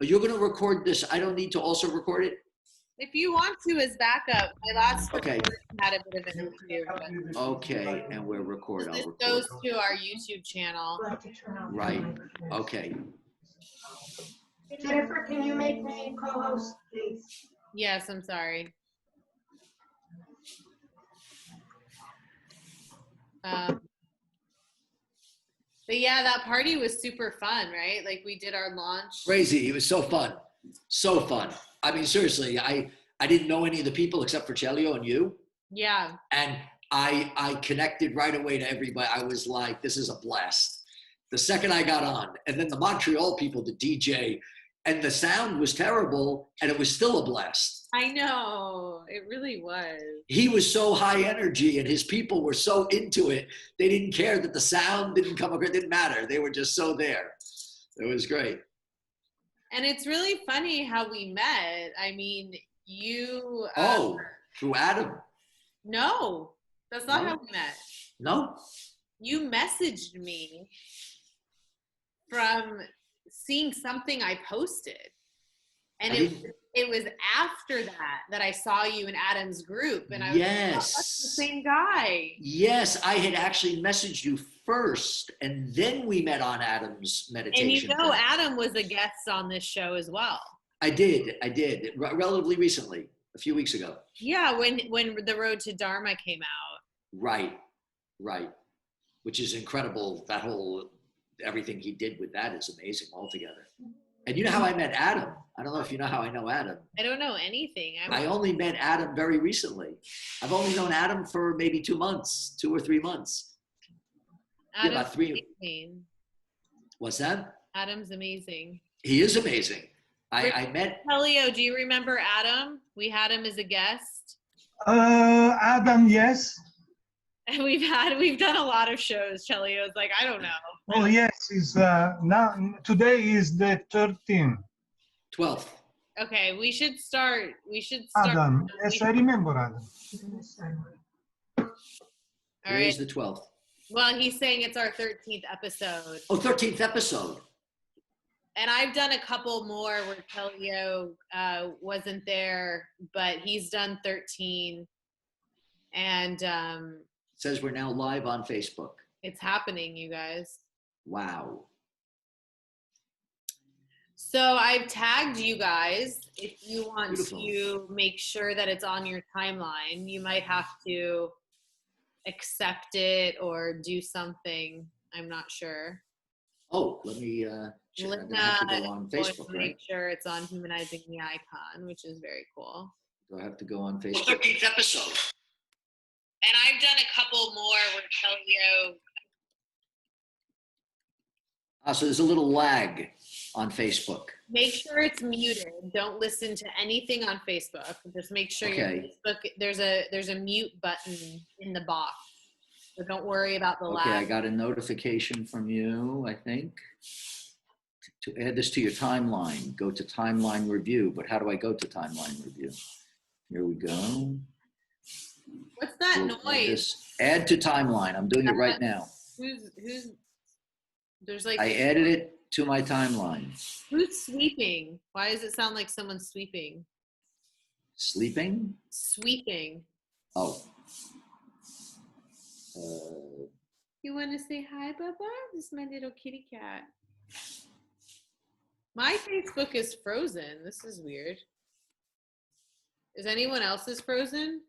You're going to record this. I don't need to also record it? If you want to as backup, my last Okay. recording had a bit of an issue. But Okay, and we'll record. this I'll record. goes to our YouTube channel. Right. Okay. Jennifer, can you make me co-host, please? Yes, I'm sorry. But yeah, that party was super fun, right? Like we did our launch. Crazy. It was so fun. So fun. I mean, seriously, I didn't know any of the people except for Celio and you. Yeah. And I connected right away to everybody. I was like, this is a blast. The second I got on, and then the Montreal people, the DJ, and the sound was terrible, and it was still a blast. I know, it really was. He was so high energy, and his people were so into it. They didn't care that the sound didn't come across. It didn't matter. They were just so there. It was great. And it's really funny how we met. I mean, you. Through Adam. No, that's not how we met. No? You messaged me from seeing something I posted. And it was after that I saw you in Adam's group. And I was like, oh, that's the same guy. Yes, I had actually messaged you first, and then we met on Adam's meditation. And you know, Adam was a guest on this show as well. I did, relatively recently, a few weeks ago. Yeah, when The Road to Dharma came out. Right, which is incredible. That whole, everything he did with that is amazing altogether. And you know how I met Adam? I don't know if you know how I know Adam. I don't know anything. I only met Adam very recently. I've only known Adam for maybe 2 months, 2 or 3 months. Adam's about 3. Amazing. What's that? Adam's amazing. He is amazing. I met Celio. Do you remember Adam? We had him as a guest. Adam, yes. And we've done a lot of shows. Celio's like, I don't know. Oh yes, is now today is the 13th. 12th. Okay, we should start. Adam, yes, I remember Adam. All right. Today's the 12th. Well, he's saying it's our 13th episode. Oh, 13th episode. And I've done a couple more where Celio wasn't there, but he's done 13. And it says we're now live on Facebook. It's happening, you guys. Wow. So I've tagged you guys. If you want to make sure that it's on your timeline, you might have to accept it or do something. I'm not sure. Oh, let me I'm gonna have to go on Facebook, right? Make sure it's on Humanizing the Icon, which is very cool. Do I have to go on Facebook? 13th episode. And I've done a couple more where Celio. So there's a little lag on Facebook. Make sure it's muted. Don't listen to anything on Facebook. Just make sure your Facebook, there's a mute button in the box. So don't worry about the lag. Okay, I got a notification from you, I think. To add this to your timeline, go to timeline review. But how do I go to timeline review? Here we go. What's that noise? Add to timeline. I'm doing it right now. Who's there's like I added it to my timeline. Who's sweeping? Why does it sound like someone's sweeping? Sleeping? Sweeping. Oh. You want to say hi, Bubba? This is my little kitty cat. My Facebook is frozen. This is weird. Is anyone else's frozen?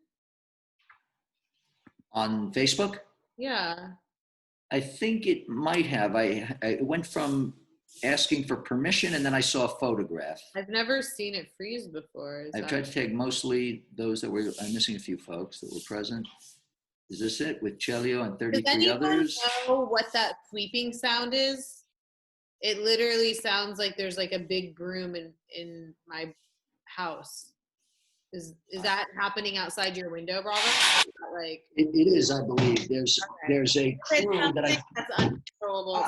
On Facebook? Yeah. I think it might have. I went from asking for permission and then I saw a photograph. I've never seen it freeze before. I've tried to tag mostly those that were, I'm missing a few folks that were present. Is this it with Celio and 33 others? Does anyone know what that sweeping sound is? It literally sounds like there's like a big broom in my house. Is that happening outside your window, Bravo? Like it is, I believe. There's a crew that that's uncontrollable.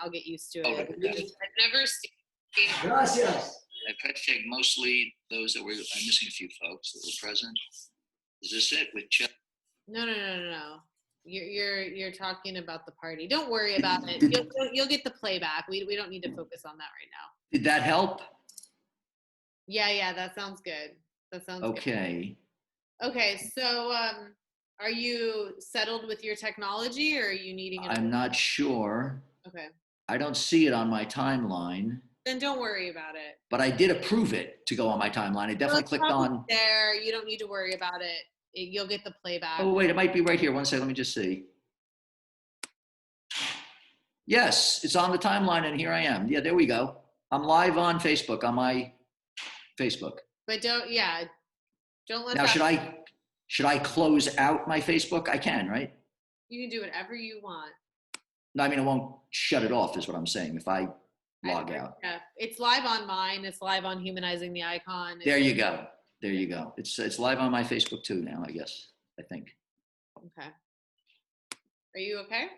I'll get used to it. I've never seen. Gracias. I tried to take mostly those that were. I'm missing a few folks that were present. Is this it with Chet? No. You're talking about the party. Don't worry about it. You'll get the playback. We don't need to focus on that right now. Did that help? Yeah, that sounds good. That sounds Okay. good. Okay, so are you settled with your technology, or are you needing another? I'm not sure. Okay. I don't see it on my timeline, Then don't worry about it. but I did approve it to go on my timeline. I definitely clicked on. There. You don't need to worry about it. You'll get the playback. Oh, wait, it might be right here. One second, let me just see. Yes, it's on the timeline, and here I am. Yeah, there we go. I'm live on Facebook, on my Facebook. But don't let Now, that. should I close out my Facebook? I can, right? You can do whatever you want. No, I mean, I won't shut it off, is what I'm saying, if I log out. Yeah, it's live on mine. It's live on Humanizing the Icon. There you go. There you go. It's live on my Facebook too now, I guess, I think. Okay. Are you okay?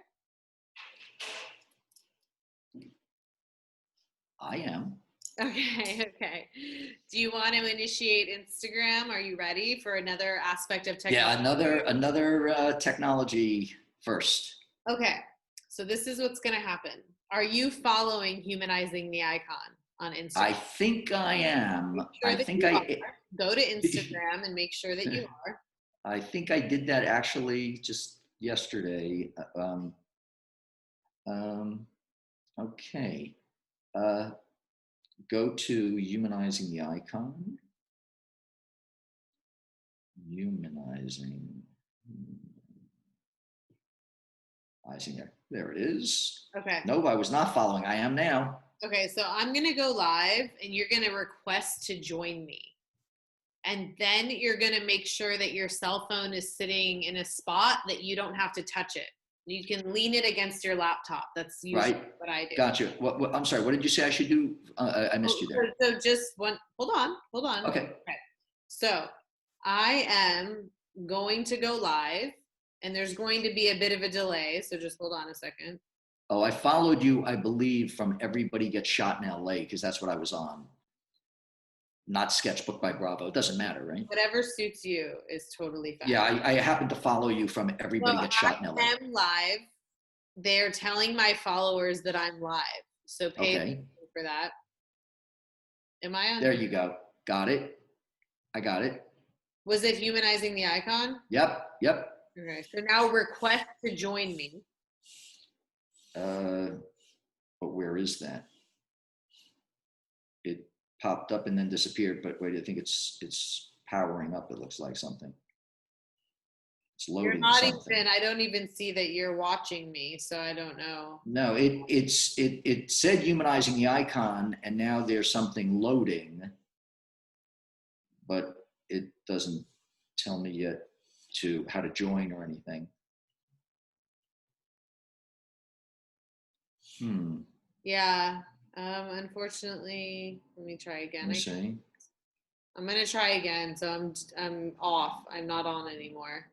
I am. Okay. Do you want to initiate Instagram? Are you ready for another aspect of technology? Yeah, another technology first. Okay. So this is what's going to happen. Are you following Humanizing the Icon on Instagram? I think I am. Go to Instagram and make sure that you are. I think I did that actually just yesterday. Okay. Go to Humanizing the Icon. Humanizing. There it is. Okay. Nope, I was not following. I am now. Okay, so I'm going to go live and you're going to request to join me. And then you're going to make sure that your cell phone is sitting in a spot that you don't have to touch it. You can lean it against your laptop. That's usually what I do. Gotcha. What, I'm sorry, what did you say I should do? I missed you there. So just one, hold on. Okay. So I am going to go live and there's going to be a bit of a delay. So just hold on a second. Oh, I followed you, I believe, from Everybody Gets Shot in LA, because that's what I was on. Not Sketchbook by Bravo. It doesn't matter, right? Whatever suits you is totally fine. Yeah, I happen to follow you from Everybody Gets Shot in LA. I am live. They're telling my followers that I'm live. So pay attention for that. Am I on? There you go. Got it. I got it. Was it Humanizing the Icon? Yep. Okay, so now request to join me. But where is that? It popped up and then disappeared, but wait, I think it's powering up. It looks like something. It's loading. You're not something. even. I don't even see that you're watching me, so I don't know. No, it said Humanizing the Icon, and now there's something loading, but it doesn't tell me yet to how to join or anything. Yeah. Unfortunately, let me try again. Let me see. I'm gonna try again. So I'm off. I'm not on anymore.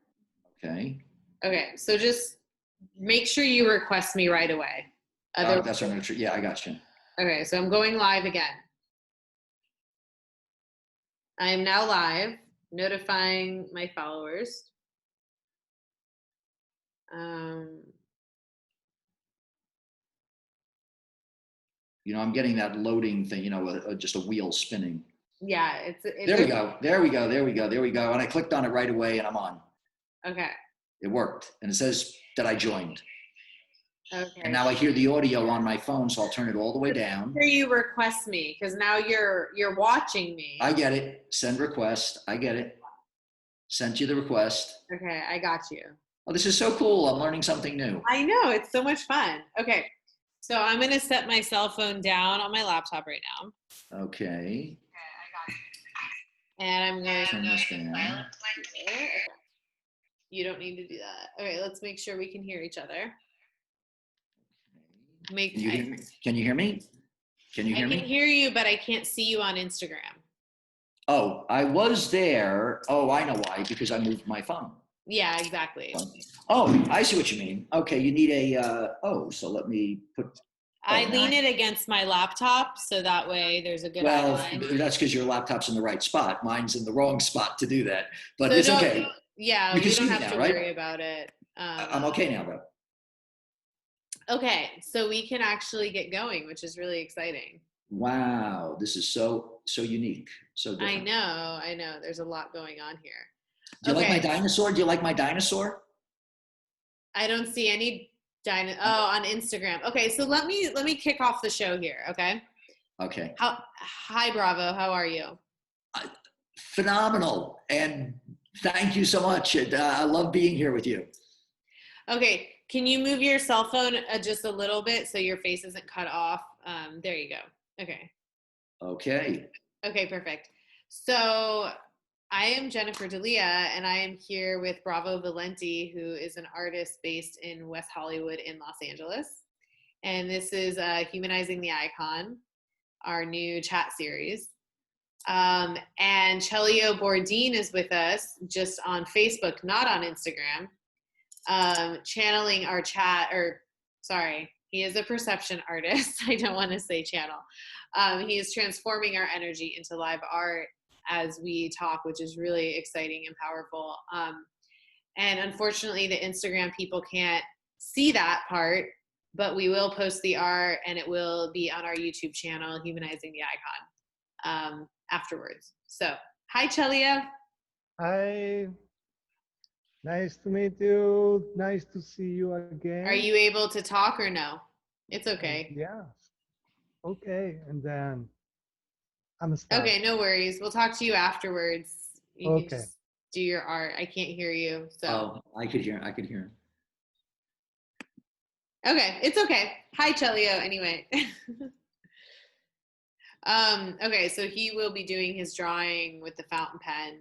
Okay. Okay. So just make sure you request me right away. That's what I'm gonna try. Yeah, I got you. Okay. So I'm going live again. I am now live, notifying my followers. I'm getting that loading thing, just a wheel spinning. Yeah, there we go. There we go. And I clicked on it right away and I'm on. Okay. It worked. And it says that I joined. Okay. And now I hear the audio on my phone, so I'll turn it all the way down. Here you request me, because now you're watching me. I get it. Send request. I get it. Sent you the request. Okay, I got you. Oh, this is so cool. I'm learning something new. I know. It's so much fun. Okay. So I'm going to set my cell phone down on my laptop right now. Okay. I got it. And I'm going to turn this down. You don't need to do that. Okay, let's make sure we can hear each other. Can you hear me? Can you hear me? I can hear you, but I can't see you on Instagram. Oh, I was there. Oh, I know why. Because I moved my phone. Yeah, exactly. Oh, I see what you mean. Okay, you need so let me put. I lean it against my laptop, so that way there's a good eye line. Well, that's because your laptop's in the right spot. Mine's in the wrong spot to do that. But it's okay. Yeah, you don't have to worry about it. I'm okay now, though. Okay, so we can actually get going, which is really exciting. Wow, this is so unique, so different. I know. There's a lot going on here. Do you like my dinosaur? Do you like my dinosaur? I don't see any on Instagram. Okay, so let me kick off the show here, okay? Okay. Hi, Bravo. How are you? Phenomenal, and thank you so much. I love being here with you. Okay, can you move your cell phone just a little bit so your face isn't cut off? There you go. Okay. Okay, perfect. So I am Jennifer DeLia, and I am here with Bravo Valenti, who is an artist based in West Hollywood in Los Angeles. And this is Humanizing the Icon, our new chat series. And Celio Bordin is with us just on Facebook, not on Instagram, channeling our chat, he is a perception artist. I don't want to say channel. He is transforming our energy into live art as we talk, which is really exciting and powerful. And unfortunately, the Instagram people can't see that part, but we will post the art and it will be on our YouTube channel, Humanizing the Icon, afterwards. So, hi, Celio. Hi. Nice to meet you. Nice to see you again. Are you able to talk or no? It's okay. Yeah. Okay. And then I'm stuck. Okay, no worries. We'll talk to you afterwards. You Okay. can just do your art. I can't hear you. So. Oh, I could hear him. Okay, it's okay. Hi, Celio. Anyway. Okay, so he will be doing his drawing with the fountain pen.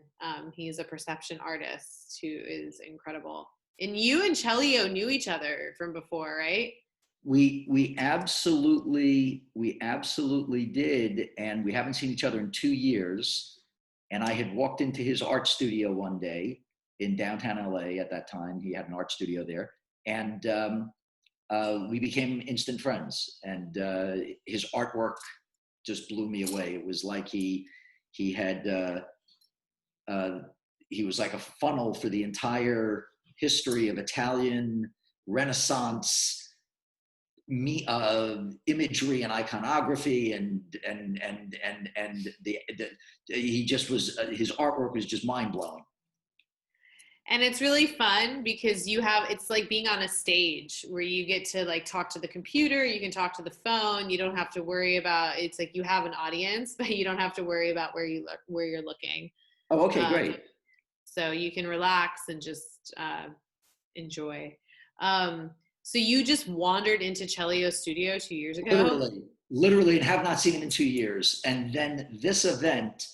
He's a perception artist who is incredible. And you and Celio knew each other from before, right? We absolutely did, and we haven't seen each other in 2 years. And I had walked into his art studio one day in downtown LA at that time. He had an art studio there, and we became instant friends. And his artwork just blew me away. It was like he was like a funnel for the entire history of Italian Renaissance imagery and iconography, and he just was his artwork was just mind blowing. And it's really fun because it's like being on a stage where you get to like talk to the computer, you can talk to the phone, you don't have to worry about, it's like you have an audience, but you don't have to worry about where you're looking. Oh, okay, great. So you can relax and just enjoy. So you just wandered into Celio's studio 2 years ago? Literally, and have not seen him in 2 years. And then this event,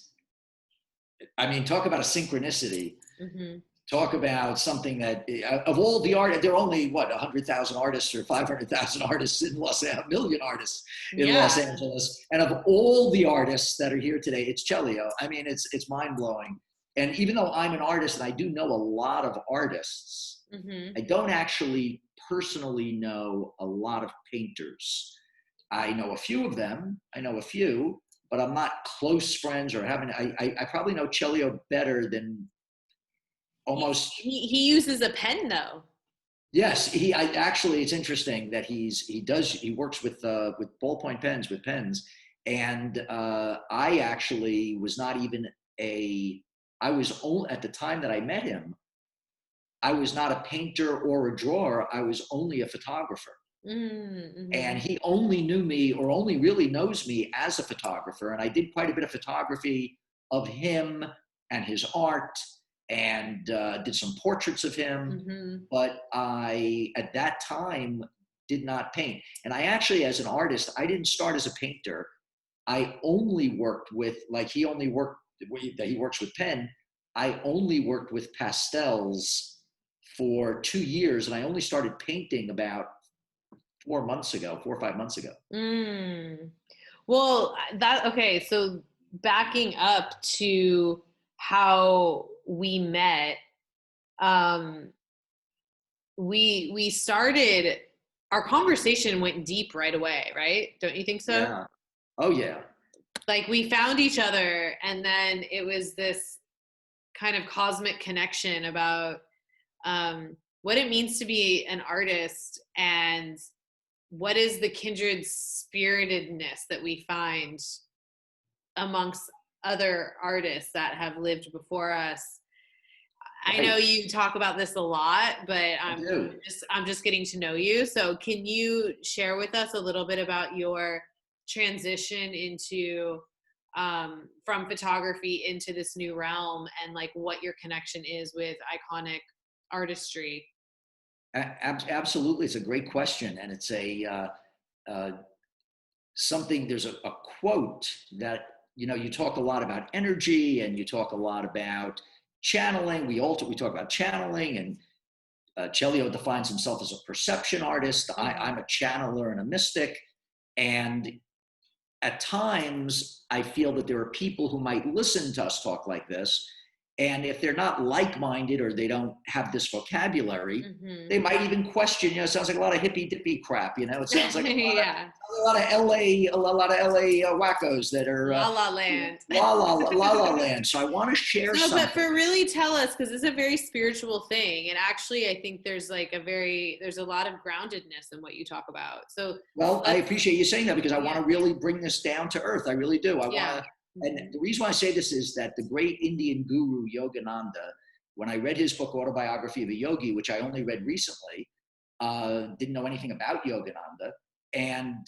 I mean, talk about a synchronicity. Mm-hmm. Talk about something that, of all the art, there are only, 100,000 artists or 500,000 artists in Los Angeles. And of all the artists that are here today, it's Celio. I mean, it's mind-blowing. And even though I'm an artist and I do know a lot of artists, mm-hmm. I don't actually personally know a lot of painters. I know a few of them. But I'm not close friends or I probably know Celio better than almost. He uses a pen though. Yes, actually, it's interesting that he works with ballpoint pens, with pens. And I actually was not even I was only, at the time that I met him, I was not a painter or a drawer. I was only a photographer. Mm-hmm. And he only knew me, or only really knows me as a photographer. And I did quite a bit of photography of him and his art, and did some portraits of him. Mm-hmm. But I, at that time, did not paint. And I actually, as an artist, I didn't start as a painter. I only worked with, like he works with pen. I only worked with pastels for 2 years, and I only started painting about 4 or 5 months ago. Well, okay. So backing up to how we met, we started, our conversation went deep right away, right? Don't you think so? Yeah. Oh yeah. Like we found each other, and then it was this kind of cosmic connection about what it means to be an artist, and what is the kindred spiritedness that we find amongst other artists that have lived before us. I Right. know you talk about this a lot, but I do. I'm just getting to know you. So can you share with us a little bit about your transition into from photography into this new realm, and like what your connection is with iconic artistry? Absolutely, it's a great question, and it's uh, something. There's a quote that you talk a lot about energy, and you talk a lot about channeling. We talk about channeling, and Celio defines himself as a perception artist. I'm a channeler and a mystic, and at times I feel that there are people who might listen to us talk like this, and if they're not like-minded or they don't have this vocabulary, they might even question, it sounds like a lot of hippy dippy crap, it sounds like Yeah. a lot of LA wackos that are La La Land. la land. So I want to share No, something. but for really tell us, because it's a very spiritual thing, and actually I think there's like there's a lot of groundedness in what you talk about. So Well, I appreciate you saying that, because I want to really bring this down to earth. I really do. I want to. And the reason why I say this is that the great Indian guru Yogananda, when I read his book, Autobiography of a Yogi, which I only read recently, didn't know anything about Yogananda. And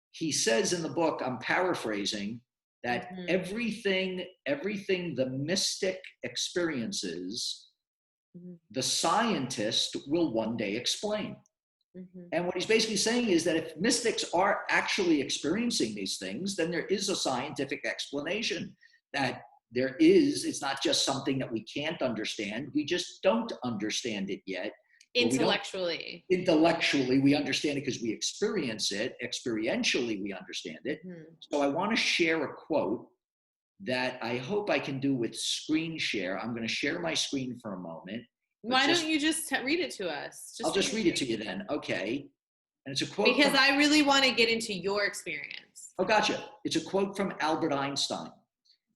he says in the book, I'm paraphrasing, that everything the mystic experiences, the scientist will one day explain. And what he's basically saying is that if mystics are actually experiencing these things, then there is a scientific explanation that it's not just something that we can't understand. We just don't understand it yet. Intellectually. Intellectually, we understand it because we experience it. Experientially, we understand it. So I want to share a quote that I hope I can do with screen share. I'm going to share my screen for a moment. Why don't you just read it to us? I'll just read it to you then. Okay. And it's a quote. Because I really want to get into your experience. Oh, gotcha. It's a quote from Albert Einstein.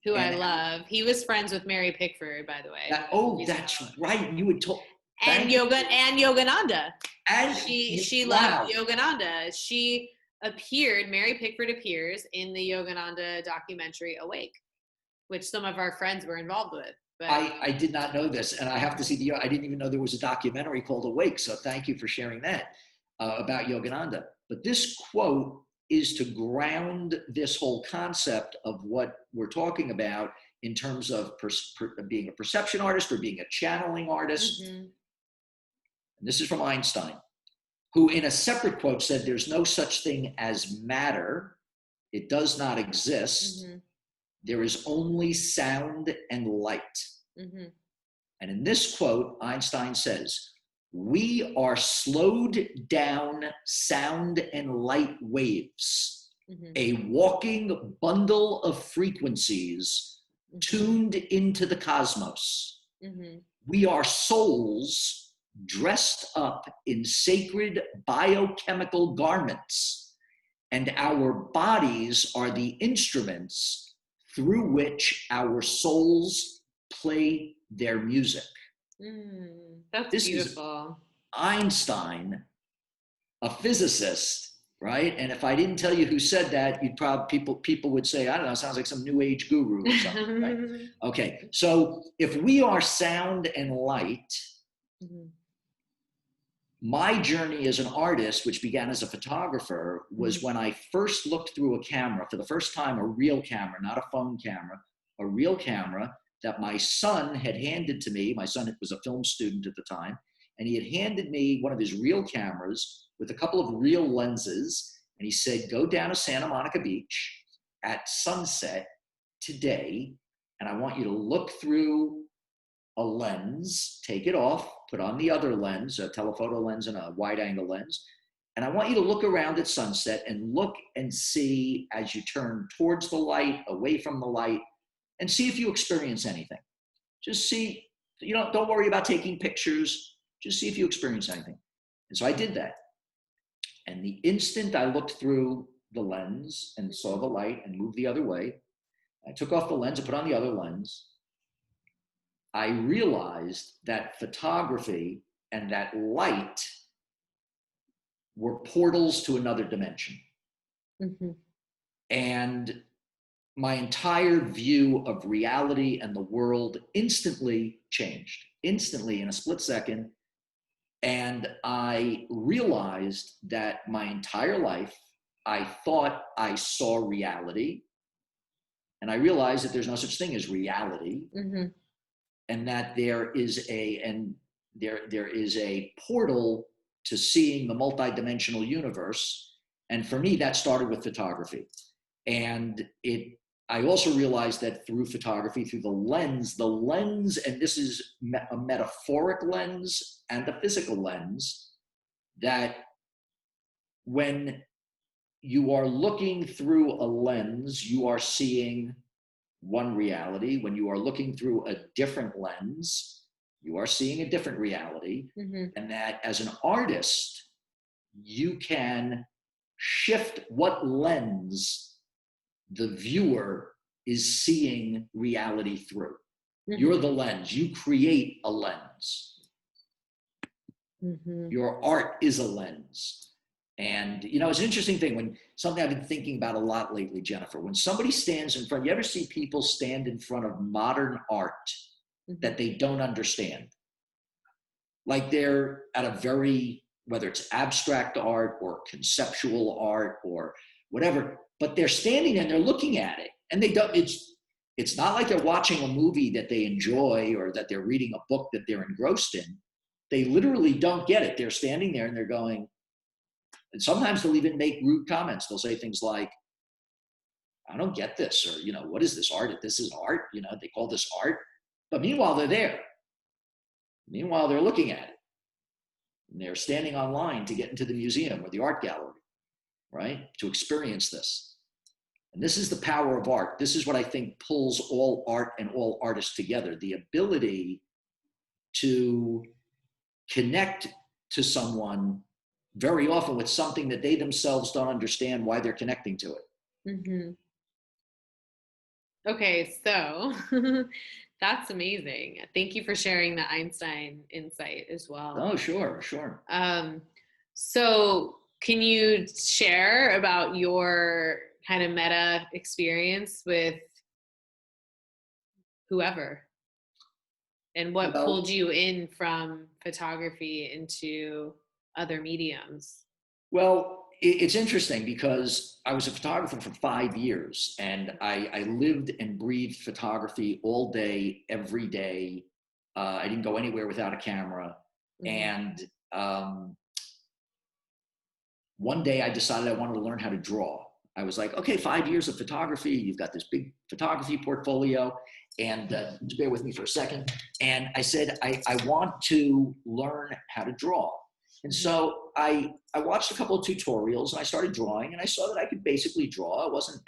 Who I love. He was friends with Mary Pickford, by the way. That's right. You would talk. And Yogananda. And she loved Yogananda. She appeared, Mary Pickford appears in the Yogananda documentary Awake, which some of our friends were involved with. But I did not know this, and I have to see I didn't even know there was a documentary called Awake, so thank you for sharing that about Yogananda. But this quote is to ground this whole concept of what we're talking about in terms of being a perception artist or being a channeling artist. And this is from Einstein, who in a separate quote said, there's no such thing as matter. It does not exist. There is only sound and light. And in this quote, Einstein says, we are slowed down sound and light waves, a walking bundle of frequencies tuned into the cosmos. We are souls dressed up in sacred biochemical garments, and our bodies are the instruments through which our souls play their music. That's beautiful. Einstein, a physicist, right? And if I didn't tell you who said that, you'd probably people would say, I don't know, sounds like some new age guru or something, right? Okay, so if we are sound and light, my journey as an artist, which began as a photographer, was when I first looked through a camera, for the first time, a real camera, not a phone camera, a real camera that my son had handed to me. My son was a film student at the time, and he had handed me one of his real cameras with a couple of real lenses, and he said, go down to Santa Monica Beach at sunset today, and I want you to look through a lens, take it off, put on the other lens, a telephoto lens and a wide angle lens. And I want you to look around at sunset and look and see as you turn towards the light, away from the light, and see if you experience anything. Just see, don't worry about taking pictures, just see if you experience anything. And so I did that. And the instant I looked through the lens and saw the light and moved the other way, I took off the lens and put on the other lens. I realized that photography and that light were portals to another dimension. And my entire view of reality and the world instantly changed, instantly in a split second. And I realized that my entire life, I thought I saw reality. And I realized that there's no such thing as reality. Mm-hmm. And that there is a portal to seeing the multidimensional universe. And for me, that started with photography. And I also realized that through photography, through the lens, and this is a metaphoric lens and a physical lens, that when you are looking through a lens, you are seeing one reality. When you are looking through a different lens, you are seeing a different reality. Mm-hmm. And that as an artist, you can shift what lens the viewer is seeing reality through. Mm-hmm. You're the lens. You create a lens. Mm-hmm. Your art is a lens. And, it's an interesting thing when something I've been thinking about a lot lately, Jennifer, when somebody stands in front, you ever see people stand in front of modern art mm-hmm. that they don't understand? Like they're at a whether it's abstract art or conceptual art or whatever, but they're standing there and they're looking at it and they don't, it's not like they're watching a movie that they enjoy or that they're reading a book that they're engrossed in. They literally don't get it. They're standing there and they're going, and sometimes they'll even make rude comments. They'll say things like, I don't get this, or, what is this art? This is art, they call this art. But meanwhile, they're there. Meanwhile, they're looking at it. And they're standing online to get into the museum or the art gallery, right? To experience this. And this is the power of art. This is what I think pulls all art and all artists together. The ability to connect to someone very often with something that they themselves don't understand why they're connecting to it. Mm-hmm. Okay, so that's amazing. Thank you for sharing the Einstein insight as well. Oh, sure. So can you share about your kind of meta experience with whoever and what pulled you in from photography into other mediums? Well, it's interesting because I was a photographer for 5 years and I lived and breathed photography all day, every day. I didn't go anywhere without a camera. Mm-hmm. And one day I decided I wanted to learn how to draw. I was like, okay, 5 years of photography. You've got this big photography portfolio. And bear with me for a second. And I said, I want to learn how to draw. And so I watched a couple of tutorials and I started drawing and I saw that I could basically draw. I wasn't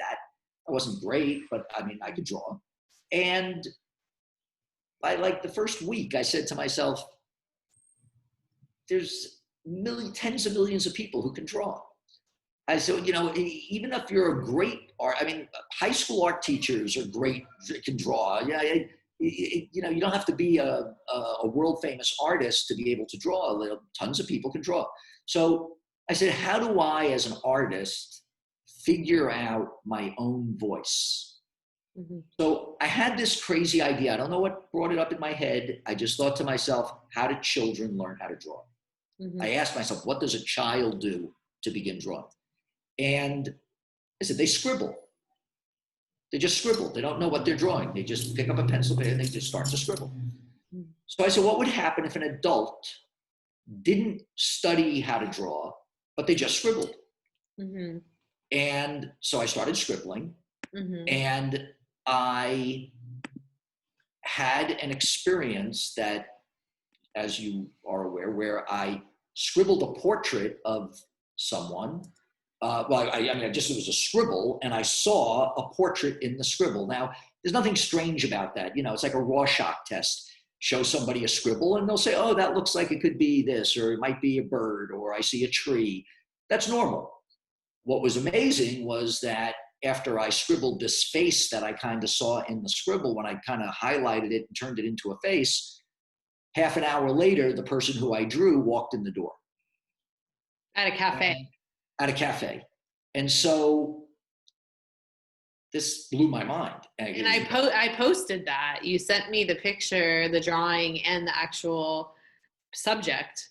great, but I could draw. And by like the first week, I said to myself, there's tens of millions of people who can draw. I said, even if you're a great art, high school art teachers are great, can draw. Yeah. You don't have to be a world famous artist to be able to draw. Tons of people can draw. So I said, how do I, as an artist, figure out my own voice? Mm-hmm. So I had this crazy idea. I don't know what brought it up in my head. I just thought to myself, how do children learn how to draw? Mm-hmm. I asked myself, what does a child do to begin drawing? And I said, they scribble. They just scribble. They don't know what they're drawing. They just pick up a pencil and they just start to scribble. So I said, what would happen if an adult didn't study how to draw, but they just scribbled? Mm-hmm. And so I started scribbling. Mm-hmm. And I had an experience that, as you are aware, where I scribbled a portrait of someone. It was a scribble and I saw a portrait in the scribble. Now, there's nothing strange about that. It's like a Rorschach test. Show somebody a scribble and they'll say, oh, that looks like it could be this, or it might be a bird, or I see a tree. That's normal. What was amazing was that after I scribbled this face that I kind of saw in the scribble, when I kind of highlighted it and turned it into a face, half an hour later, the person who I drew walked in the door. At a cafe. At a cafe. And so this blew my mind. And I posted that. You sent me the picture, the drawing, and the actual subject.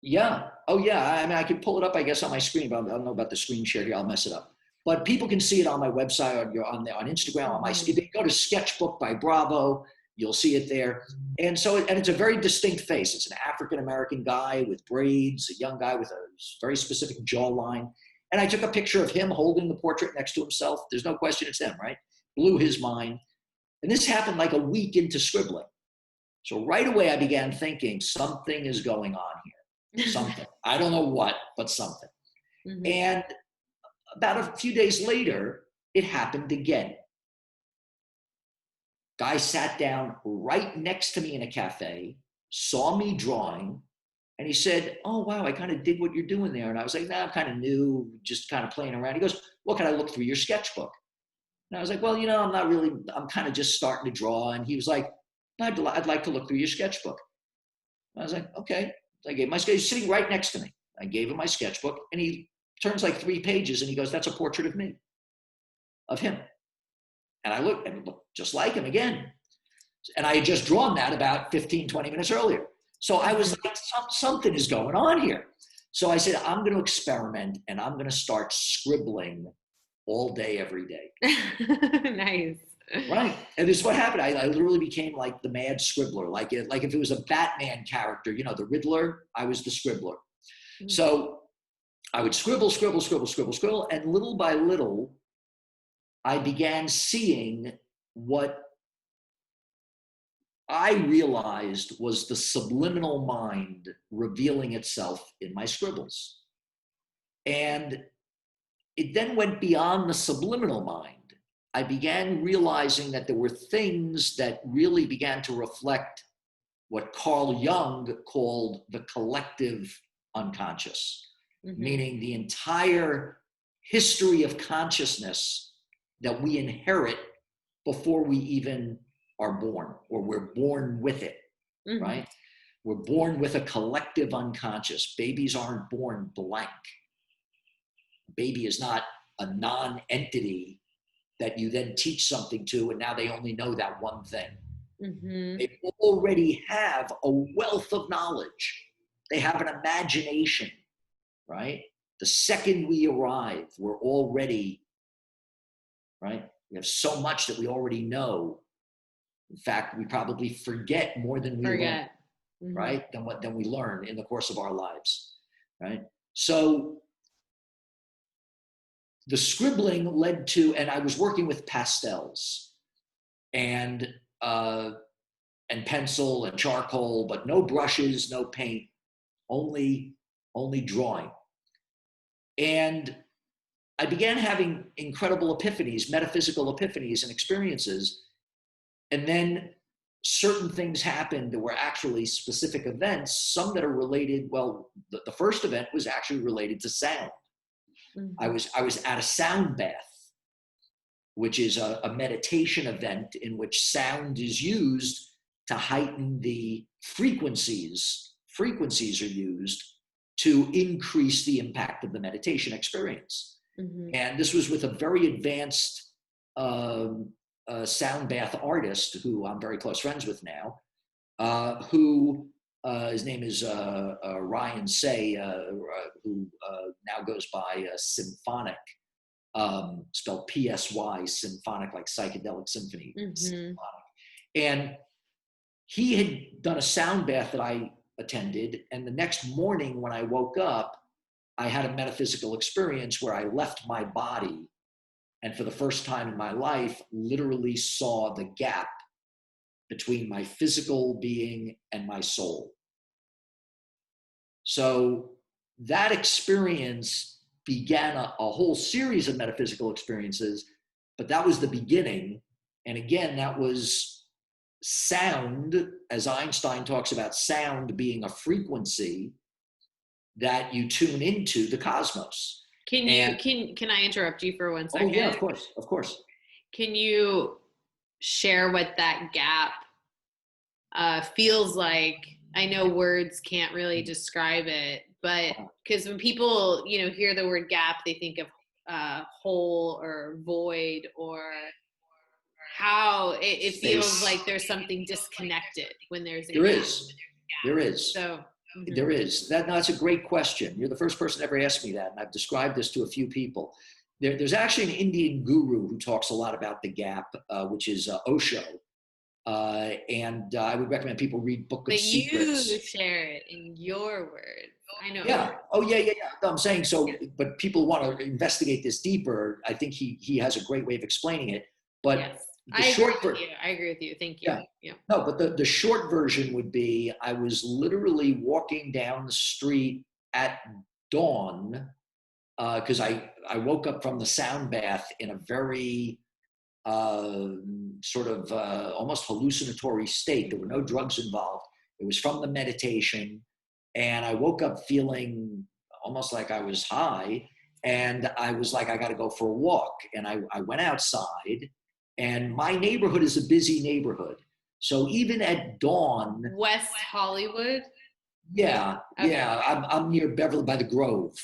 Yeah. Oh, yeah. I mean, I could pull it up, I guess, on my screen, but I don't know about the screen share here. I'll mess it up. But people can see it on my website, on Instagram, on my. If they go to Sketchbook by Bravo, you'll see it there. And so, and it's a very distinct face. It's an African-American guy with braids, a young guy with a very specific jawline. And I took a picture of him holding the portrait next to himself. There's no question it's him, right? Blew his mind. And this happened like a week into scribbling. So right away, I began thinking something is going on here. Something. I don't know what, but something. Mm-hmm. And about a few days later, it happened again. Guy sat down right next to me in a cafe, saw me drawing, and he said, "Oh, wow, I kind of dig what you're doing there." And I was like, "Nah, I'm kind of new, just kind of playing around." He goes, "Well, can I look through your sketchbook?" And I was like, "Well, I'm kind of just starting to draw." And he was like, I'd like to look through your sketchbook." And I was like, "Okay." So I gave my sketchbook. He's sitting right next to me. I gave him my sketchbook, and he turns like 3 pages, and he goes, "That's a portrait of me, of him." And I looked, and it looked just like him again. And I had just drawn that about 15, 20 minutes earlier. So I was like, something is going on here. So I said, I'm going to experiment, and I'm going to start scribbling all day, every day. Nice. Right. And this is what happened. I literally became like the mad scribbler. Like if it was a Batman character, the Riddler, I was the scribbler. Mm-hmm. So I would scribble. And little by little, I began seeing what I realized was the subliminal mind revealing itself in my scribbles. And it then went beyond the subliminal mind. I began realizing that there were things that really began to reflect what Carl Jung called the collective unconscious, mm-hmm. meaning the entire history of consciousness that we inherit before we even are born, or we're born with it, mm-hmm. right? We're born with a collective unconscious. Babies aren't born blank. Baby is not a non-entity that you then teach something to, and now they only know that one thing. Mm-hmm. They already have a wealth of knowledge. They have an imagination, right? The second we arrive, we're already, right? We have so much that we already know. In fact, we probably forget more than we learn, mm-hmm. right? Than we learn in the course of our lives, right? So the scribbling led to, and I was working with pastels and pencil and charcoal, but no brushes, no paint, only drawing. And I began having incredible epiphanies, metaphysical epiphanies and experiences. And then certain things happened that were actually specific events, some that are related. Well, the first event was actually related to sound. Mm-hmm. I was at a sound bath, which is a meditation event in which sound is used to heighten the frequencies. Frequencies are used to increase the impact of the meditation experience. Mm-hmm. And this was with a very advanced sound bath artist who I'm very close friends with now, who his name is Ryan Say, who now goes by Symphonic, spelled P-S-Y, Symphonic, like psychedelic symphony. Mm-hmm. Symphonic. And he had done a sound bath that I attended, and the next morning when I woke up, I had a metaphysical experience where I left my body, and for the first time in my life, literally saw the gap between my physical being and my soul. So that experience began a whole series of metaphysical experiences, but that was the beginning. And again, that was sound, as Einstein talks about sound being a frequency that you tune into the cosmos. Can I interrupt you for 1 second? Oh yeah, of course. Can you share what that gap feels like? I know words can't really describe it, but because when people, hear the word gap, they think of hole or void, or how it feels like there's something disconnected when there's a There gap. There is. So there is. That's a great question. You're the first person to ever ask me that, and I've described this to a few people. There's actually an Indian guru who talks a lot about the gap, which is Osho. And I would recommend people read Book of Secrets. You share it in your words. I know. Yeah. Oh, yeah. No, I'm saying so, but people want to investigate this deeper. I think he has a great way of explaining it. But yes. I agree with you. Thank you. Yeah. No, but the short version would be I was literally walking down the street at dawn because I woke up from the sound bath in a very sort of almost hallucinatory state. There were no drugs involved. It was from the meditation. And I woke up feeling almost like I was high. And I was like, I got to go for a walk. And I went outside. And my neighborhood is a busy neighborhood. So even at dawn. West Hollywood? Yeah. Okay. Yeah. I'm near Beverly by the Grove.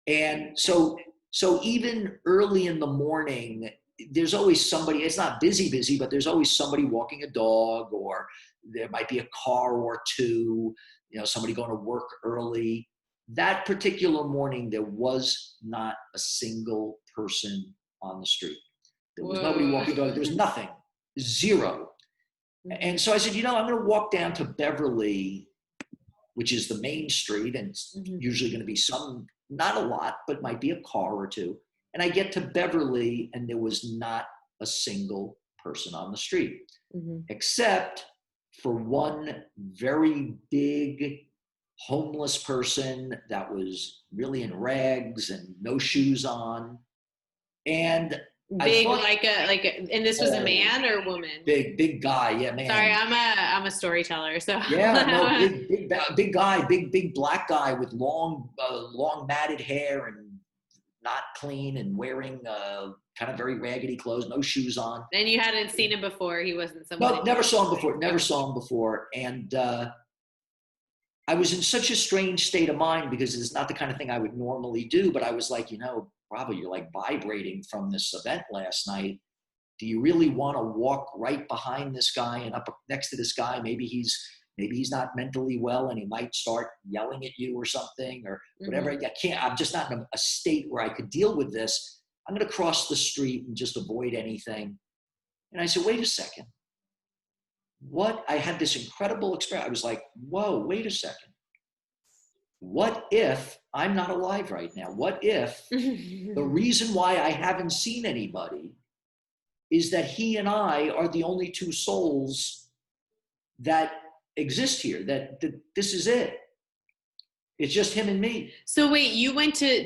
And so even early in the morning, there's always somebody. It's not busy, but there's always somebody walking a dog, or there might be a car or two, somebody going to work early. That particular morning, there was not a single person on the street. There was nobody walking a dog. There was nothing, zero. And so I said, I'm going to walk down to Beverly, which is the main street, and it's usually going to be some, not a lot, but might be a car or two. And I get to Beverly, and there was not a single person on the street, except for one very big homeless person that was really in rags and no shoes on. And big, and this was a man or woman? Big guy, yeah, man. Sorry, I'm a storyteller, so. Yeah, no, big guy, big black guy with long matted hair and not clean and wearing kind of very raggedy clothes, no shoes on. And you hadn't seen him before. He wasn't someone. No, never saw him before. And I was in such a strange state of mind because it's not the kind of thing I would normally do. But I was like, Bravo, you're like vibrating from this event last night. Do you really want to walk right behind this guy and up next to this guy? Maybe he's not mentally well and he might start yelling at you or something or whatever. I'm just not in a state where I could deal with this. I'm going to cross the street and just avoid anything. And I said, wait a second. I had this incredible experience. I was like, whoa, wait a second. What if I'm not alive right now? What if the reason why I haven't seen anybody is that he and I are the only two souls that exist here, that this is it. It's just him and me. So wait,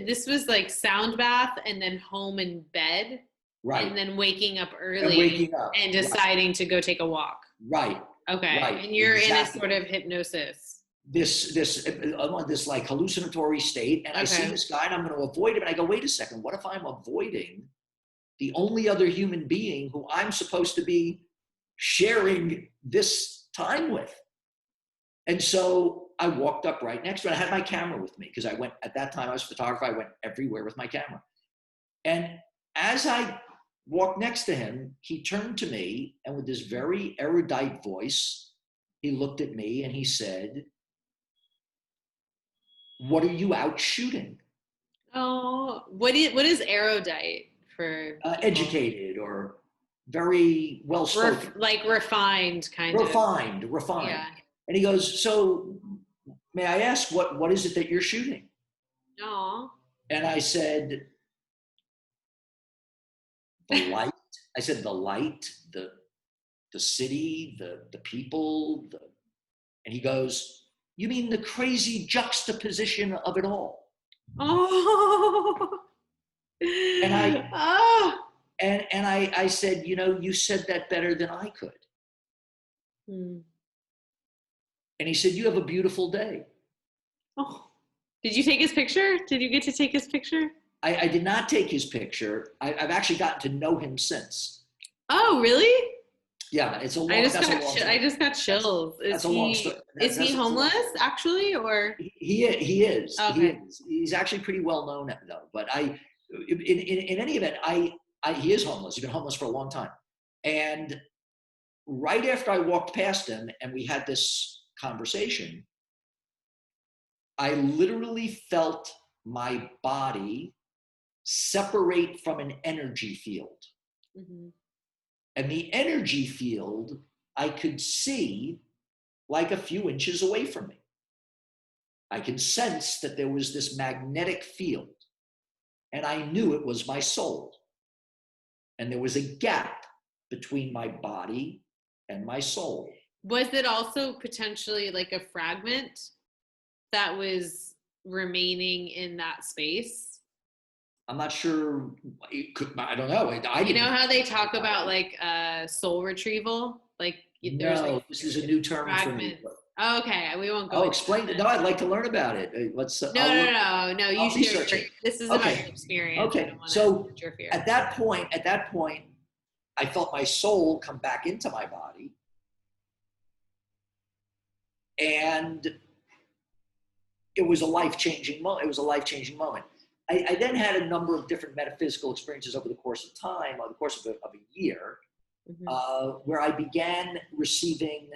this was like sound bath and then home and bed? Right. And then waking up early and deciding to go take a walk. Right. Okay. Right. And you're in a sort of hypnosis. I'm on this like hallucinatory state, and I see this guy and I'm going to avoid him. And I go, wait a second, what if I'm avoiding the only other human being who I'm supposed to be sharing this time with? And so I walked up right next to it. I had my camera with me because at that time I was a photographer. I went everywhere with my camera. And as I walked next to him, he turned to me and with this very erudite voice, he looked at me and he said, "What are you out shooting?" Oh, what is erudite for? Educated or very well spoken. Like refined kind of. Refined. Yeah. And he goes, "So may I ask what is it that you're shooting?" Oh. And I said, the light. I said, the light, the city, the people, and he goes, "You mean the crazy juxtaposition of it all?" Oh. And I said, you said that better than I could. And he said, "You have a beautiful day." Oh. Did you take his picture? Did you get to take his picture? I did not take his picture. I've actually gotten to know him since. Oh, really? Yeah, it's a long. I just got chills. Is he homeless actually, or he is? Okay. He's actually pretty well known though. But in any event, he is homeless. He's been homeless for a long time. And right after I walked past him and we had this conversation, I literally felt my body separate from an energy field. Mm-hmm. And the energy field I could see like a few inches away from me. I could sense that there was this magnetic field, and I knew it was my soul. And there was a gap between my body and my soul. Was it also potentially like a fragment that was remaining in that space? I'm not sure. I don't know. You know how they talk about like soul retrieval? Like there's no, like this is a new term fragment. for me. Oh, okay, we won't go. Oh, explain it. No, I'd like to learn about it. Let's. No. You I'll should. research it. This is okay. about your experience. Okay. So at that point, I felt my soul come back into my body, and it was a life-changing moment. It was a life-changing moment. I then had a number of different metaphysical experiences over the course of time, over the course of a year, mm-hmm. Where I began receiving,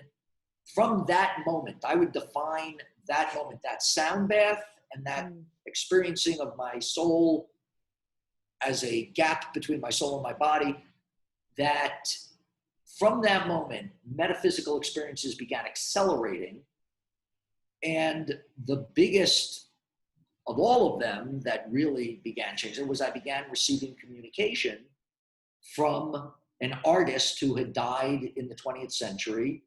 from that moment, I would define that moment, that sound bath and that experiencing of my soul as a gap between my soul and my body, that from that moment, metaphysical experiences began accelerating. And the biggest of all of them that really began changing was I began receiving communication from an artist who had died in the 20th century.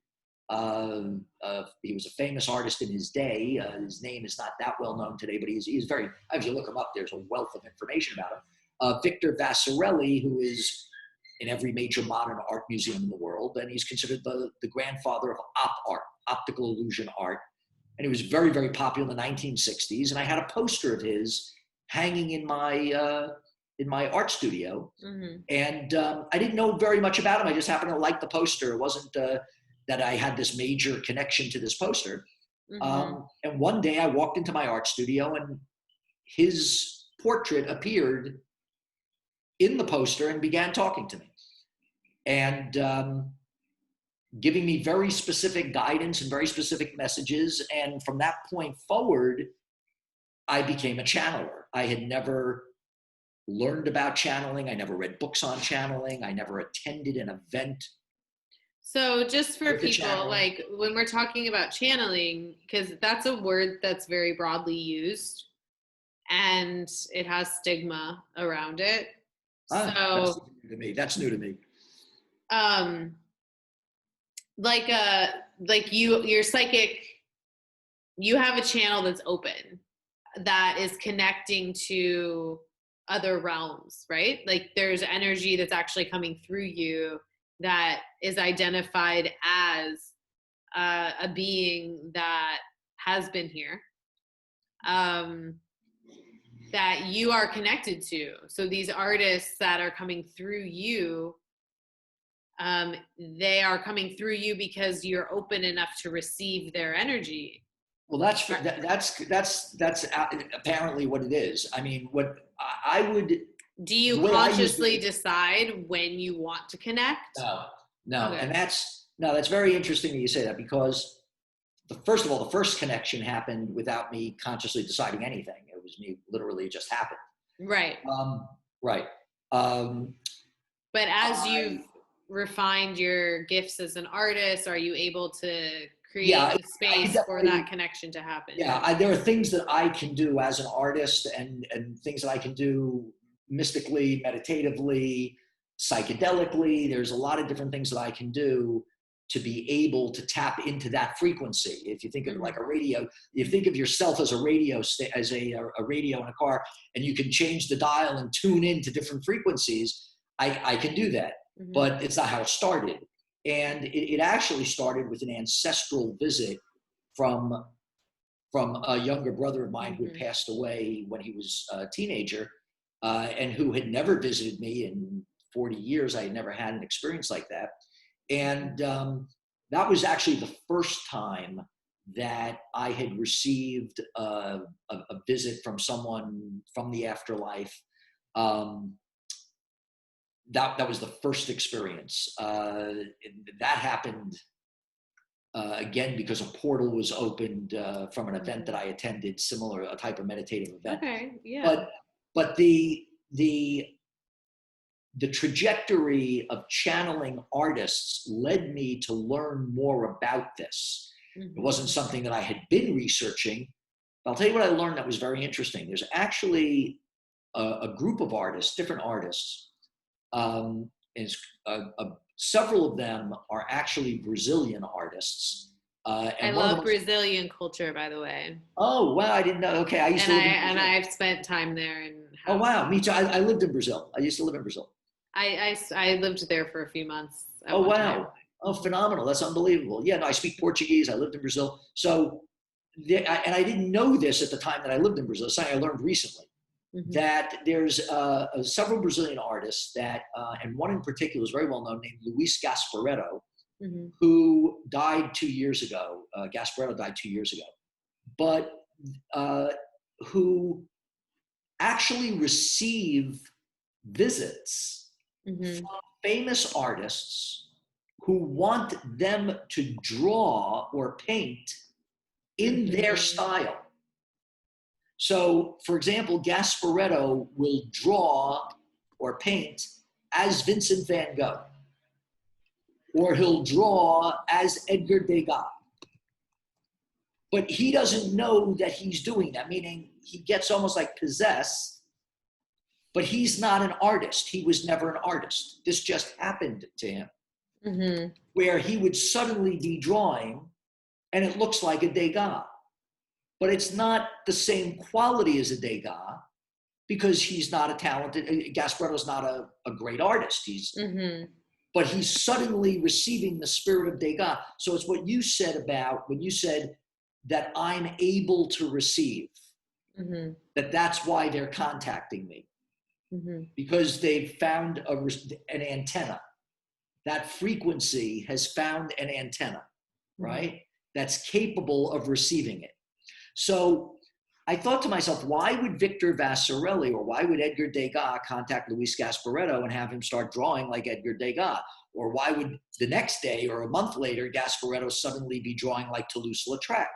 He was a famous artist in his day. His name is not that well known today, but he's very, if you look him up, there's a wealth of information about him. Victor Vassarelli, who is in every major modern art museum in the world, and he's considered the grandfather of art, optical illusion art. And he was very, very popular in the 1960s. And I had a poster of his hanging in my art studio. Mm-hmm. And I didn't know very much about him. I just happened to like the poster. It wasn't that I had this major connection to this poster. Mm-hmm. And one day I walked into my art studio and his portrait appeared in the poster and began talking to me. And giving me very specific guidance and very specific messages. And from that point forward, I became a channeler. I had never learned about channeling. I never read books on channeling. I never attended an event. So just for people, like when we're talking about channeling, because that's a word that's very broadly used and it has stigma around it. That's new to me. That's new to me. Like you're psychic, you have a channel that's open that is connecting to other realms, right? Like there's energy that's actually coming through you that is identified as a being that has been here, that you are connected to. So these artists that are coming through you, they are coming through you because you're open enough to receive their energy. Well, that's apparently what it is. I mean, what I would. Do you consciously decide when you want to connect? No, okay. And that's very interesting that you say that, because first of all, the first connection happened without me consciously deciding anything. It was me, literally, it just happened. Right. Right. But as you've refined your gifts as an artist, are you able to create a space for that connection to happen? Yeah, there are things that I can do as an artist and things that I can do mystically, meditatively, psychedelically. There's a lot of different things that I can do to be able to tap into that frequency. If you think of it like a radio, you think of yourself as a radio, as a radio in a car, and you can change the dial and tune into different frequencies. I can do that, but it's not how it started. And it actually started with an ancestral visit from a younger brother of mine who had passed away when he was a teenager, and who had never visited me in 40 years. I had never had an experience like that. And that was actually the first time that I had received a visit from someone from the afterlife that was the first experience. That happened again because a portal was opened from an event that I attended, similar, a type of meditative event. Okay, yeah. But the trajectory of channeling artists led me to learn more about this. It wasn't something that I had been researching. I'll tell you what I learned that was very interesting. There's actually a group of artists, different artists. Several of them are actually Brazilian artists. I love Brazilian culture, by the way. Oh, wow, I didn't know. Okay, I used to live in Brazil. And I've spent time there. Oh, wow, me too. I lived in Brazil. I used to live in Brazil. I lived there for a few months. Oh, wow. Oh, phenomenal. That's unbelievable. Yeah, no, I speak Portuguese. I lived in Brazil. So, and I didn't know this at the time that I lived in Brazil. It's something I learned recently. That there's several Brazilian artists that, and one in particular is very well known, named Luis Gasparedo, who died 2 years ago. Gasparedo died 2 years ago, but who actually receive visits from famous artists who want them to draw or paint in their style. So, for example, Gasparedo will draw or paint as Vincent van Gogh, or he'll draw as Edgar Degas. But he doesn't know that he's doing that, meaning he gets almost like possessed, but he's not an artist. He was never an artist. This just happened to him, where he would suddenly be drawing and it looks like a Degas. But it's not the same quality as a Degas because he's not a talented, Gasparedo's not a great artist. But he's suddenly receiving the spirit of Degas. So it's what you said about, when you said that I'm able to receive, that's why they're contacting me. Because they've found an antenna. That frequency has found an antenna, right? That's capable of receiving it. So I thought to myself, why would Victor Vassarelli or why would Edgar Degas contact Luis Gasparedo and have him start drawing like Edgar Degas? Or why would the next day or a month later, Gasparedo suddenly be drawing like Toulouse-Lautrec?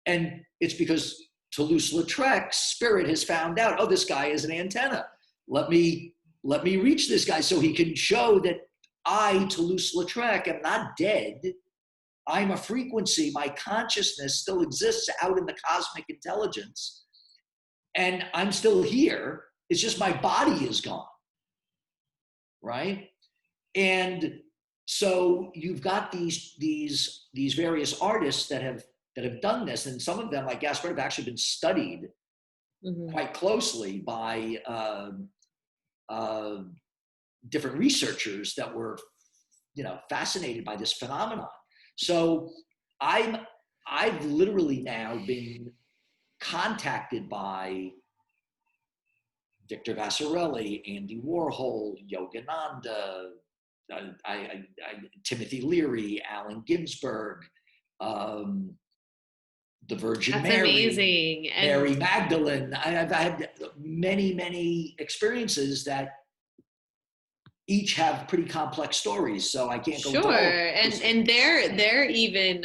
And it's because Toulouse-Lautrec's spirit has found out, oh, this guy is an antenna. Let me reach this guy so he can show that I, Toulouse-Lautrec, am not dead. I'm a frequency. My consciousness still exists out in the cosmic intelligence. And I'm still here. It's just my body is gone. Right? And so you've got these various artists that have done this. And some of them, like Gasparedo, have actually been studied quite closely by different researchers that were, fascinated by this phenomenon. So I've literally now been contacted by Victor Vassarelli, Andy Warhol, Yogananda, Timothy Leary, Allen Ginsberg, the Virgin That's Mary, amazing. Mary Magdalene. I've had many experiences that each have pretty complex stories, so I can't go into all of them. And they're even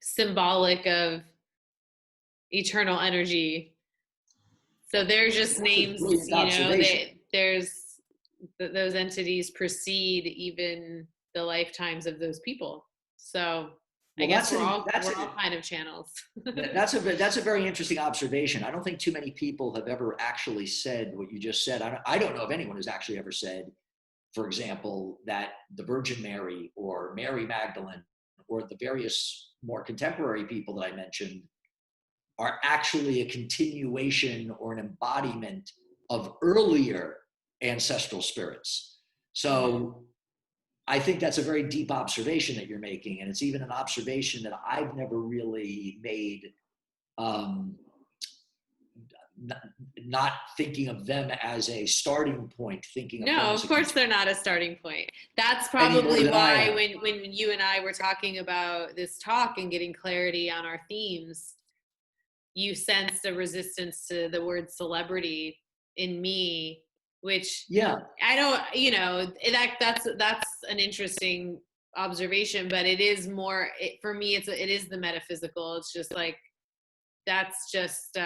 symbolic of eternal energy. So they're just names, there's those entities precede even the lifetimes of those people. So I guess we're all kind of channels. That's a very interesting observation. I don't think too many people have ever actually said what you just said. I don't know if anyone has actually ever said, for example, that the Virgin Mary or Mary Magdalene or the various more contemporary people that I mentioned are actually a continuation or an embodiment of earlier ancestral spirits. So I think that's a very deep observation that you're making. And it's even an observation that I've never really made, not thinking of them as a starting point, thinking of them as of course they're not a starting point. That's probably why when you and I were talking about this talk and getting clarity on our themes, you sensed a resistance to the word celebrity in me, which Yeah. I don't, you know, that's an interesting observation, but it is more, for me, it is the metaphysical. It's just like, that's just,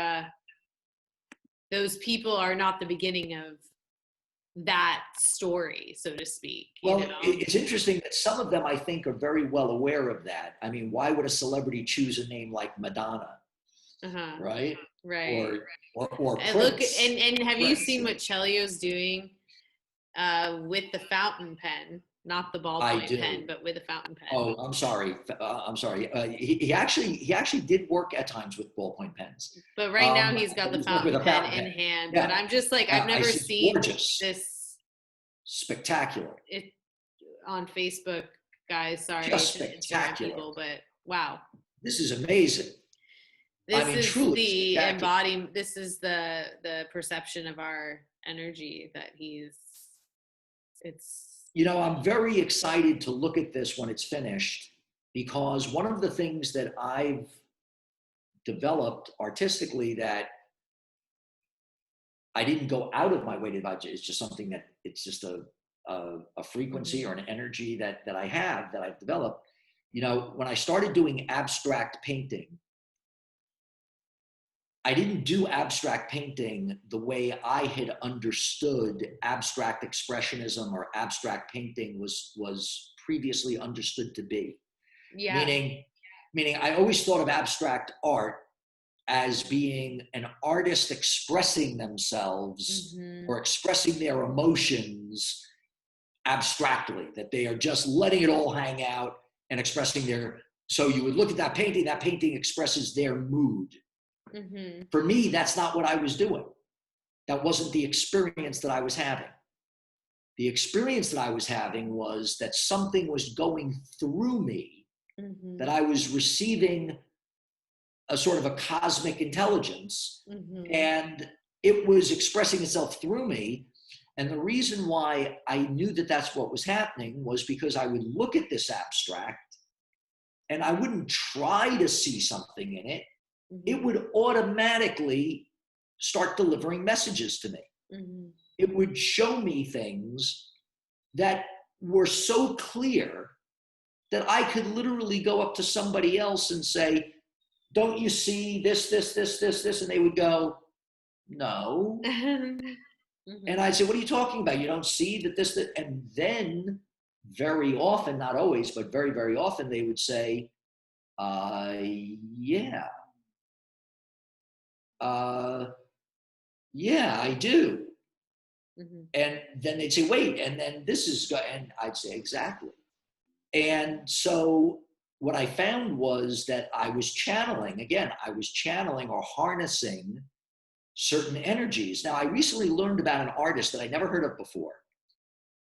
those people are not the beginning of that story, so to speak. Well, you know? it's interesting that some of them, I think, are very well aware of that. I mean, why would a celebrity choose a name like Madonna? Right? Right. Or And Prince. look, and have you Prince. seen what Celio's doing with the fountain pen? Not the ballpoint pen, but with a fountain pen. Oh, I'm sorry. He actually did work at times with ballpoint pens. But right now he's got the fountain pen in hand. Yeah. But I'm just like, I've never seen this spectacular. On Facebook, guys. Sorry, just spectacular. People, but wow, this is amazing. This is the embodiment. This is the perception of our energy that it's. You know, I'm very excited to look at this when it's finished, because one of the things that I've developed artistically that I didn't go out of my way to budget, it's just something that it's just a frequency or an energy that I have, that I've developed. You know, when I started doing abstract painting, I didn't do abstract painting the way I had understood abstract expressionism or abstract painting was previously understood to be. Yeah. Meaning I always thought of abstract art as being an artist expressing themselves or expressing their emotions abstractly, that they are just letting it all hang out and expressing so you would look at that painting expresses their mood. For me, that's not what I was doing. That wasn't the experience that I was having. The experience that I was having was that something was going through me, that I was receiving a sort of a cosmic intelligence, and it was expressing itself through me. And the reason why I knew that that's what was happening was because I would look at this abstract and I wouldn't try to see something in it. It would automatically start delivering messages to me. It would show me things that were so clear that I could literally go up to somebody else and say, don't you see this? And they would go, no. And I'd say, what are you talking about? You don't see that? And then very often, not always, but very, very often, they would say, yeah. Yeah, I do. And then they'd say, wait, and then this is, and I'd say, exactly. And so what I found was that I was channeling or harnessing certain energies. Now, I recently learned about an artist that I never heard of before,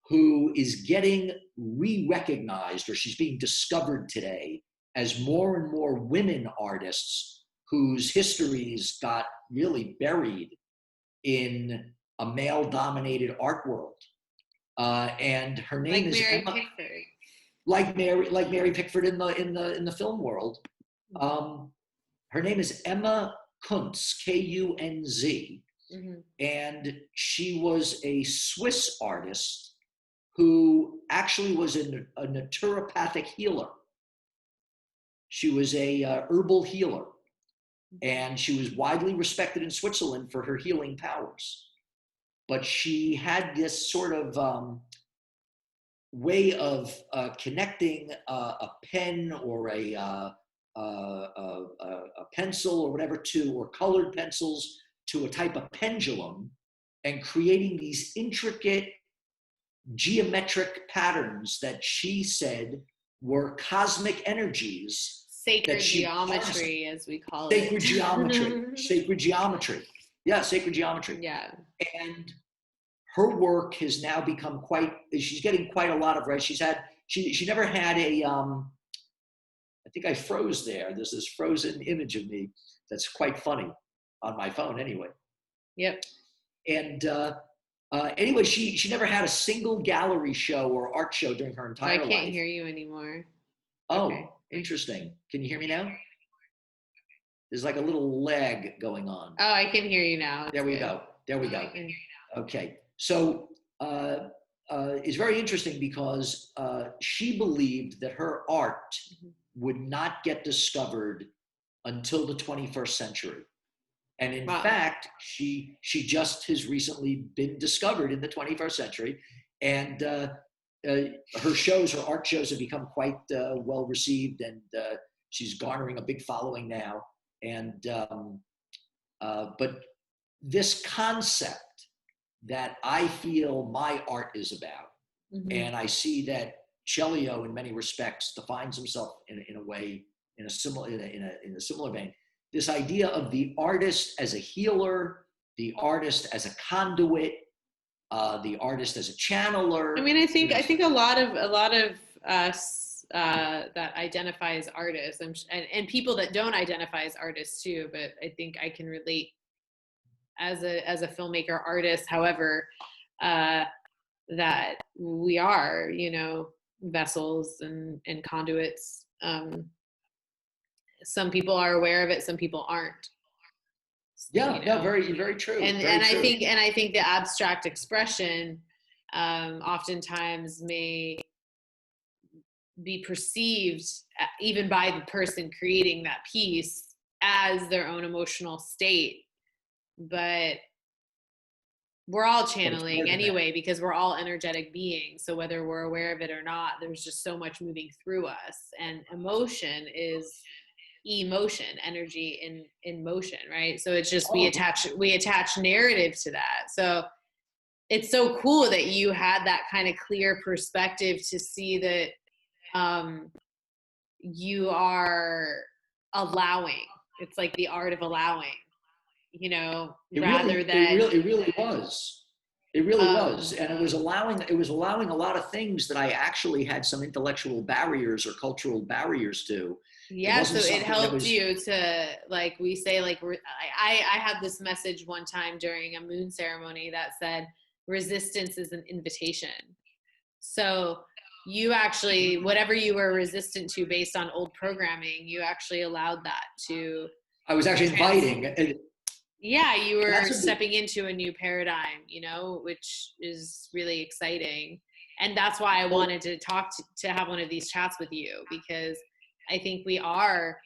who is getting re-recognized, or she's being discovered today as more and more women artists whose histories got really buried in a male-dominated art world. And her name is Mary Pickford. Like Mary Pickford in the film world. Her name is Emma Kunz, Kunz, and she was a Swiss artist who actually was a naturopathic healer. She was a herbal healer, and she was widely respected in Switzerland for her healing powers. But she had this sort of way of connecting a pen or a pencil or whatever or colored pencils to a type of pendulum, and creating these intricate geometric patterns that she said were cosmic energies. Sacred geometry, as we call it. Sacred geometry. Sacred geometry. Yeah, sacred geometry. Yeah. And her work has now become she's getting quite a lot of, she never had I think I froze there. There's this frozen image of me that's quite funny on my phone anyway. Yep. And anyway, she never had a single gallery show or art show during her entire life. I can't hear you anymore. Oh, okay. Interesting. Can you hear me now? There's like a little lag going on. Oh, I can hear you now. There we go. There we go. Okay. So it's very interesting because she believed that her art would not get discovered until the 21st century. And in fact, she just has recently been discovered in the 21st century. And her shows, her art shows have become quite well received, and she's garnering a big following now. And but this concept that I feel my art is about, and I see that Celio, in many respects, defines himself in a way, in a similar vein. This idea of the artist as a healer, the artist as a conduit, the artist as a channeler. I mean, I think a lot of us that identify as artists, and people that don't identify as artists too, but I think I can relate as a filmmaker, artist, however, that we are, vessels and conduits. Some people are aware of it, some people aren't. Yeah, no, very, very true. And very true. I think the abstract expression oftentimes may be perceived, even by the person creating that piece, as their own emotional state. But we're all channeling anyway, because we're all energetic beings. So whether we're aware of it or not, there's just so much moving through us. And emotion is emotion, energy in motion, right? So it's just we attach narrative to that. So it's so cool that you had that kind of clear perspective to see that you are allowing. It's like the art of allowing, It really was. It really was. And it was allowing a lot of things that I actually had some intellectual barriers or cultural barriers to. Yeah, so it helped you to, like we say, like I had this message one time during a moon ceremony that said, resistance is an invitation. So you actually, whatever you were resistant to based on old programming, you actually allowed that to. I was actually inviting. Yeah, you were stepping into a new paradigm, which is really exciting. And that's why I wanted to have one of these chats with you, because I think we are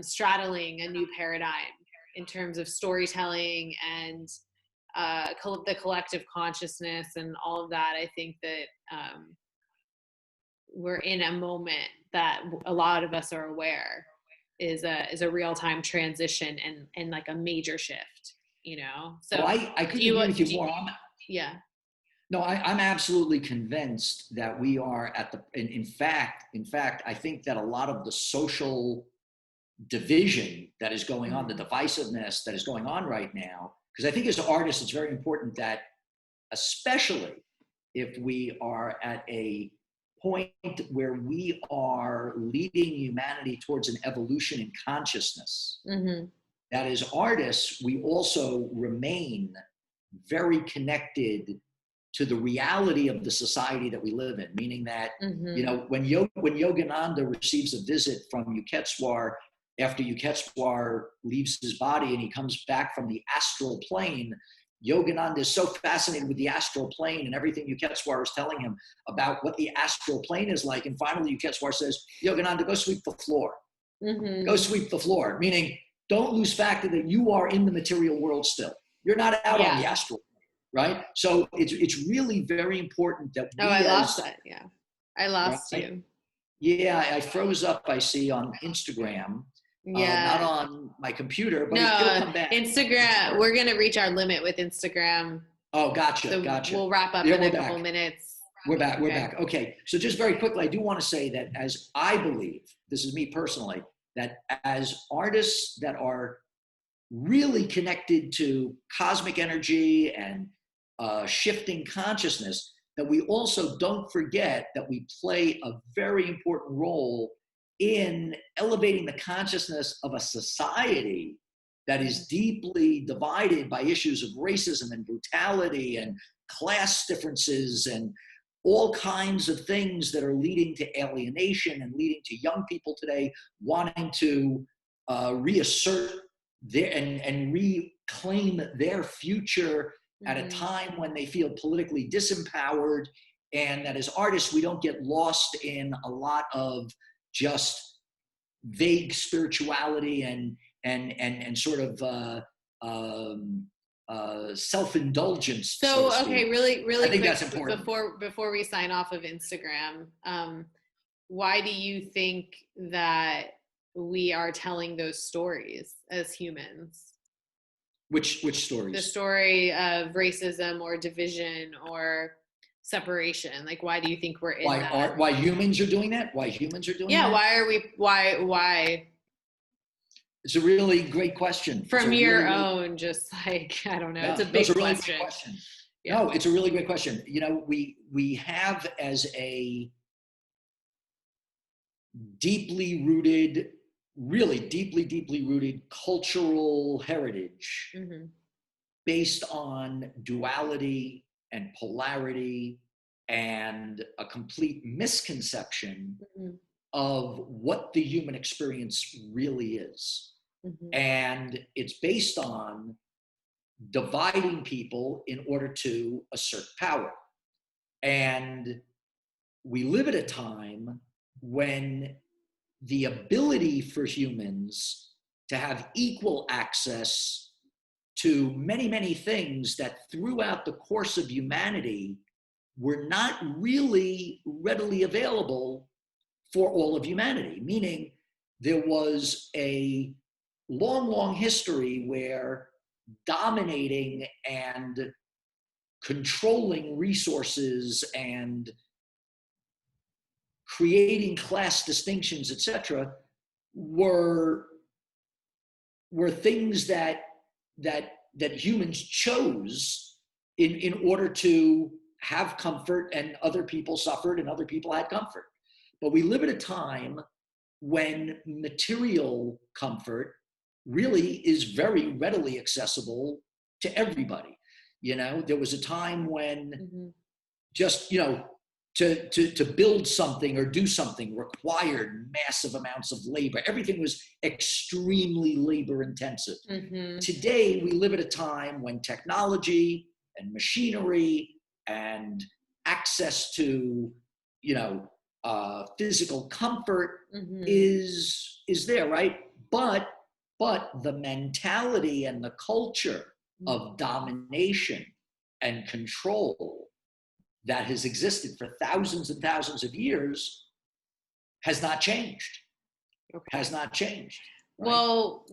straddling a new paradigm in terms of storytelling and the collective consciousness and all of that. I think that we're in a moment that a lot of us are aware is a real-time transition and like a major shift, So I couldn't agree with you more. Yeah. No, I'm absolutely convinced that we are at in fact, I think that a lot of the social division that is going on, the divisiveness that is going on right now, because I think as artists, it's very important that, especially if we are at a point where we are leading humanity towards an evolution in consciousness, that as artists, we also remain very connected to the reality of the society that we live in, meaning that, when Yogananda receives a visit from Yuketswar, after Yuketswar leaves his body and he comes back from the astral plane, Yogananda is so fascinated with the astral plane and everything Yuketswar is telling him about what the astral plane is like. And finally, Yuketswar says, Yogananda, go sweep the floor. Go sweep the floor, meaning don't lose fact that you are in the material world still. You're not out on the astral. Right? So it's really very important that we I lost that. Yeah. I lost you. Yeah, I froze up, I see, on Instagram. Not on my computer, but it'll come back. Instagram, we're going to reach our limit with Instagram. Oh, gotcha, so gotcha. We'll wrap up in a couple minutes. We're back, we're back. Okay, so just very quickly, I do want to say that as I believe, this is me personally, that as artists that are really connected to cosmic energy and shifting consciousness, that we also don't forget that we play a very important role in elevating the consciousness of a society that is deeply divided by issues of racism and brutality and class differences and all kinds of things that are leading to alienation and leading to young people today wanting to reassert and reclaim their future at a time when they feel politically disempowered, and that as artists we don't get lost in a lot of just vague spirituality and sort of self-indulgence. So, so okay, really I think quick, that's important. before we sign off of Instagram, why do you think that we are telling those stories as humans? Which stories? The story of racism or division or separation. Like, why do you think we're in that? Why humans are doing that? Why humans are doing that? Yeah, why are we? Why? It's a really great question. From your own, just like, I don't know. Yeah, it's a big really question. Great question. Yeah. No, it's a really great question. You know, we have as a deeply rooted, really deeply rooted cultural heritage based on duality and polarity and a complete misconception of what the human experience really is. And it's based on dividing people in order to assert power. And we live at a time when the ability for humans to have equal access to many things that throughout the course of humanity were not really readily available for all of humanity, meaning there was a long history where dominating and controlling resources and creating class distinctions, etc., were things that humans chose in order to have comfort, and other people suffered and other people had comfort. But we live at a time when material comfort really is very readily accessible to everybody. You know, there was a time when just, you know, to build something or do something required massive amounts of labor. Everything was extremely labor intensive. Today, we live at a time when technology and machinery and access to, you know, physical comfort is there, right? But the mentality and the culture of domination and control that has existed for thousands and thousands of years has not changed. Has not changed. Right? Well,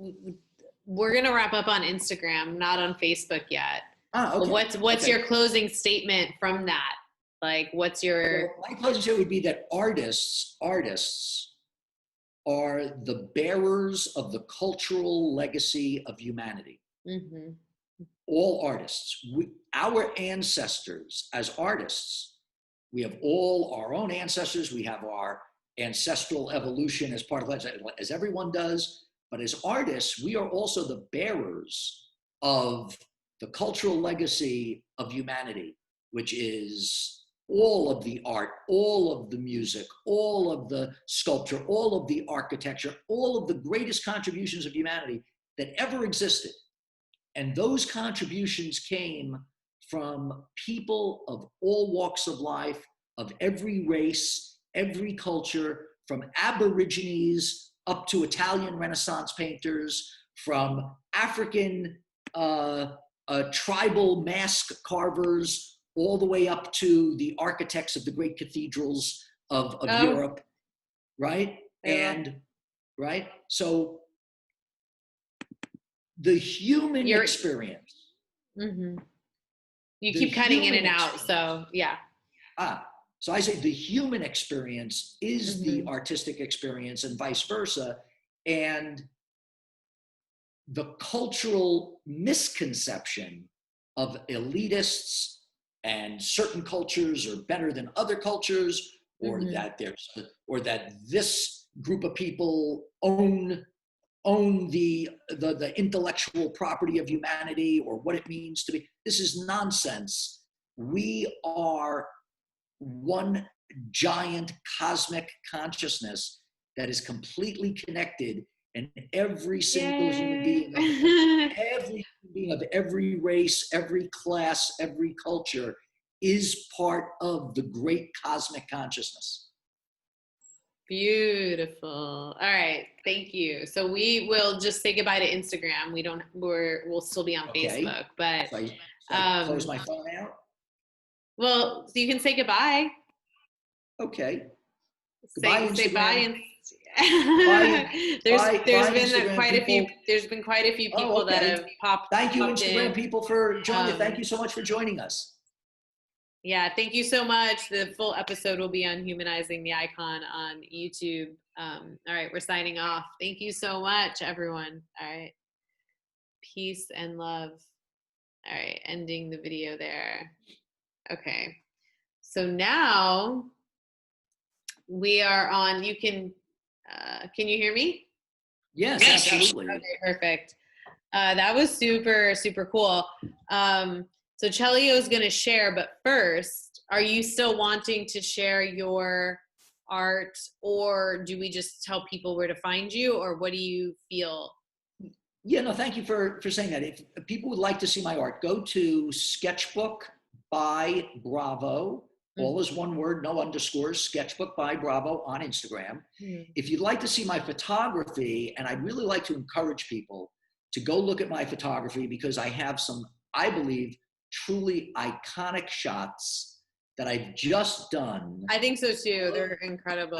we're going to wrap up on Instagram, not on Facebook yet. Okay. What's your closing statement from that? Like, what's your... Well, my closing statement would be that artists are the bearers of the cultural legacy of humanity. All artists. Our ancestors as artists, we have all our own ancestors. We have our ancestral evolution as part of that, as everyone does. But as artists, we are also the bearers of the cultural legacy of humanity, which is all of the art, all of the music, all of the sculpture, all of the architecture, all of the greatest contributions of humanity that ever existed. And those contributions came from people of all walks of life, of every race, every culture, from Aborigines up to Italian Renaissance painters, from African tribal mask carvers, all the way up to the architects of the great cathedrals of Europe, right? And, right? So the human experience. You keep cutting in and out, so yeah. So I say the human experience is the artistic experience and vice versa. And the cultural misconception of elitists and certain cultures are better than other cultures, or that this group of people own the intellectual property of humanity, or what it means to be. This is nonsense. We are one giant cosmic consciousness that is completely connected, And every single human being of every race, every class, every culture is part of the great cosmic consciousness. Beautiful. All right. Thank you. So we will just say goodbye to Instagram. We'll still be on Facebook, but so I close my phone out. Well, so you can say goodbye. Okay. Goodbye, say bye. And there's been quite a few people that have popped. Thank you, popped Instagram in. people, for joining. Thank you so much for joining us. Yeah, thank you so much. The full episode will be on Humanizing the Icon on YouTube. All right, we're signing off. Thank you so much, everyone. All right. Peace and love. All right, ending the video there. Okay. So now we are on, can you hear me? Yes, absolutely. Okay, perfect. That was super, super cool. So Celio is going to share, but first, are you still wanting to share your art, or do we just tell people where to find you, or what do you feel? Yeah, no, thank you for saying that. If people would like to see my art, go to Sketchbook by Bravo. All is one word, no underscores, Sketchbook by Bravo on Instagram. If you'd like to see my photography, and I'd really like to encourage people to go look at my photography, because I have some, I believe, truly iconic shots that I've just done. I think so too. They're incredible.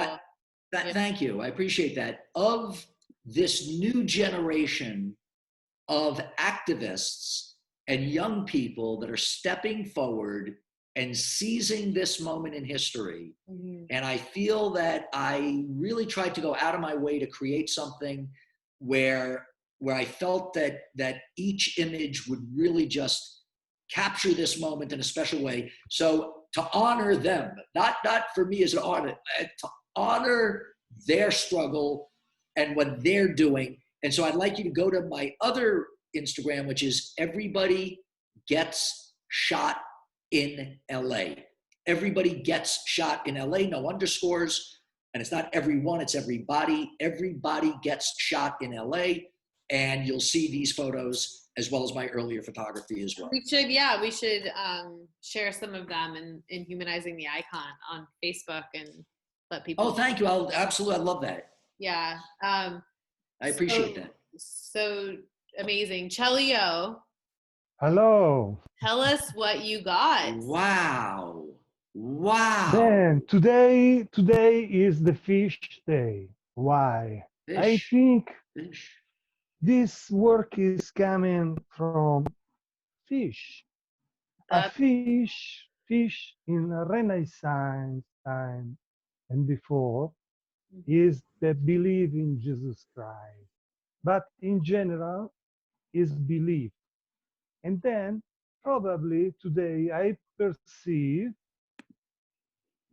Thank you. I appreciate that. Of this new generation of activists and young people that are stepping forward and seizing this moment in history. And I feel that I really tried to go out of my way to create something where I felt that each image would really just capture this moment in a special way. So to honor them, not for me as an artist, to honor their struggle and what they're doing. And so I'd like you to go to my other Instagram, which is Everybody Gets Shot in LA. Everybody Gets Shot in LA, no underscores. And it's not everyone, it's everybody. Everybody Gets Shot in LA. And you'll see these photos as well as my earlier photography as well. We should share some of them in Humanizing the Icon on Facebook and let people. Oh, thank you. Absolutely, I love that. Yeah. I appreciate that. So amazing. Celio. Hello. Tell us what you got. Wow. Then today is the fish day. Why? Fish. I think this work is coming from fish. A fish in Renaissance time and before is the belief in Jesus Christ, but in general is belief. And then probably today I perceive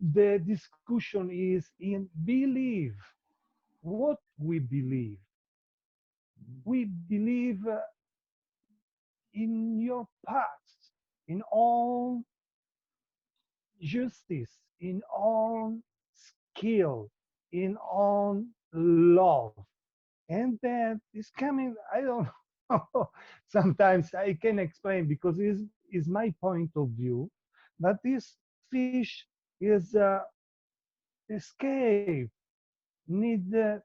the discussion is in belief. What we believe. We believe in your path, in all justice, in all skill, in all love. And that is coming, I don't know, sometimes I can explain because it is my point of view, but this fish is escape, need to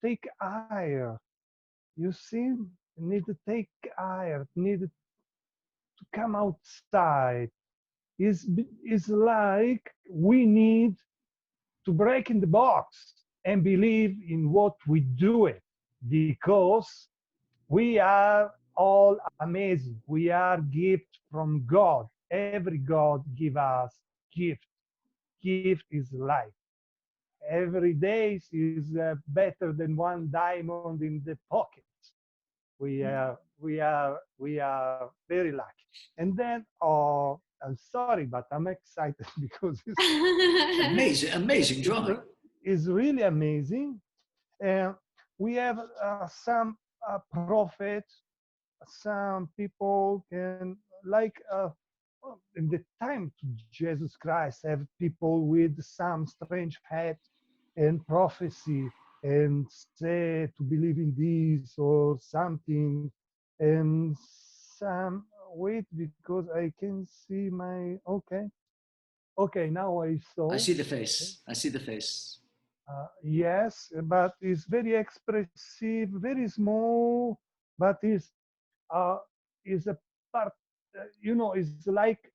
take air. You see, need to take air, need to come outside. Is like we need to break in the box and believe in what we do it, because we are all amazing. We are gift from God. Every God give us gift. Gift is life. Every day is better than one diamond in the pocket. We are very lucky. And then, oh, I'm sorry, but I'm excited because it's amazing drawing. It's really amazing. We have some prophets, some people can like in the time to Jesus Christ have people with some strange hat and prophecy. and say to believe in this or something. And some wait because I can see my okay now I I saw. see the face. I see the face. Yes, but it's very expressive, very small, but uh, is a part, it's like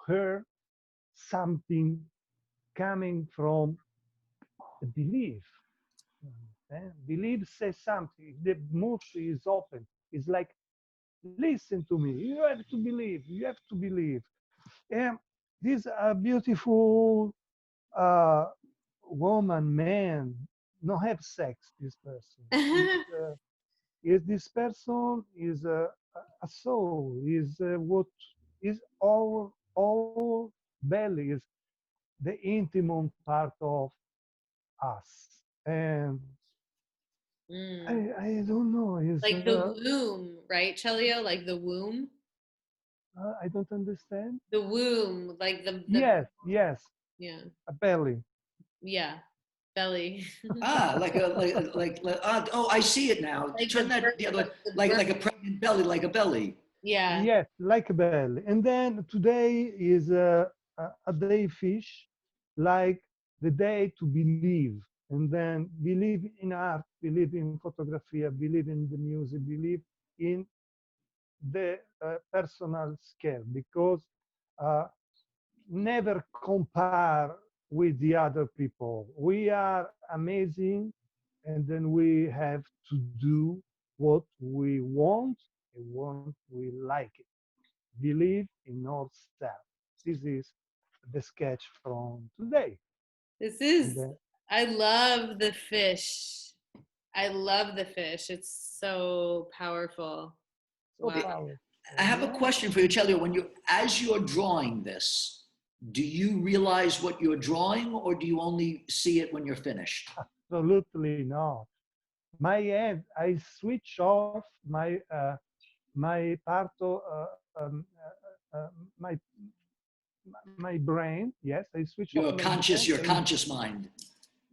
her something coming from the belief. Belief says something. The mouth is open. It's like, listen to me. You have to believe. You have to believe. And this beautiful uh, woman, man, no have sex. This person is this person is a soul. Is what is our belly is the intimate part of us. And Mm. I don't know. Is Like the womb, right, Celio? Like the womb? I don't understand. The womb, like the Yes, yeah. a belly. Yeah. Belly. Ah, oh, I see it now. Like Turn that the other way. like the Like birth. like a pregnant belly, like a belly. Yeah. Yes, like a belly. And then today is a day fish, like the day to believe. And then believe in art, believe in photography, believe in the music, believe in the personal scale, because uh, never compare with the other people. We are amazing, and then we have to do what we want and what we like it. Believe in ourselves. This is the sketch from today. This And is then I love the fish. I love the fish. It's so powerful. so Wow. powerful. I have a Yeah, question for you, Celio. As you're drawing this, do you realize what you're drawing, or do you only see it when you're finished? absolutely not. My hand, I switch off my part of my my brain. Yes, I switch off my brain. Your conscious mind.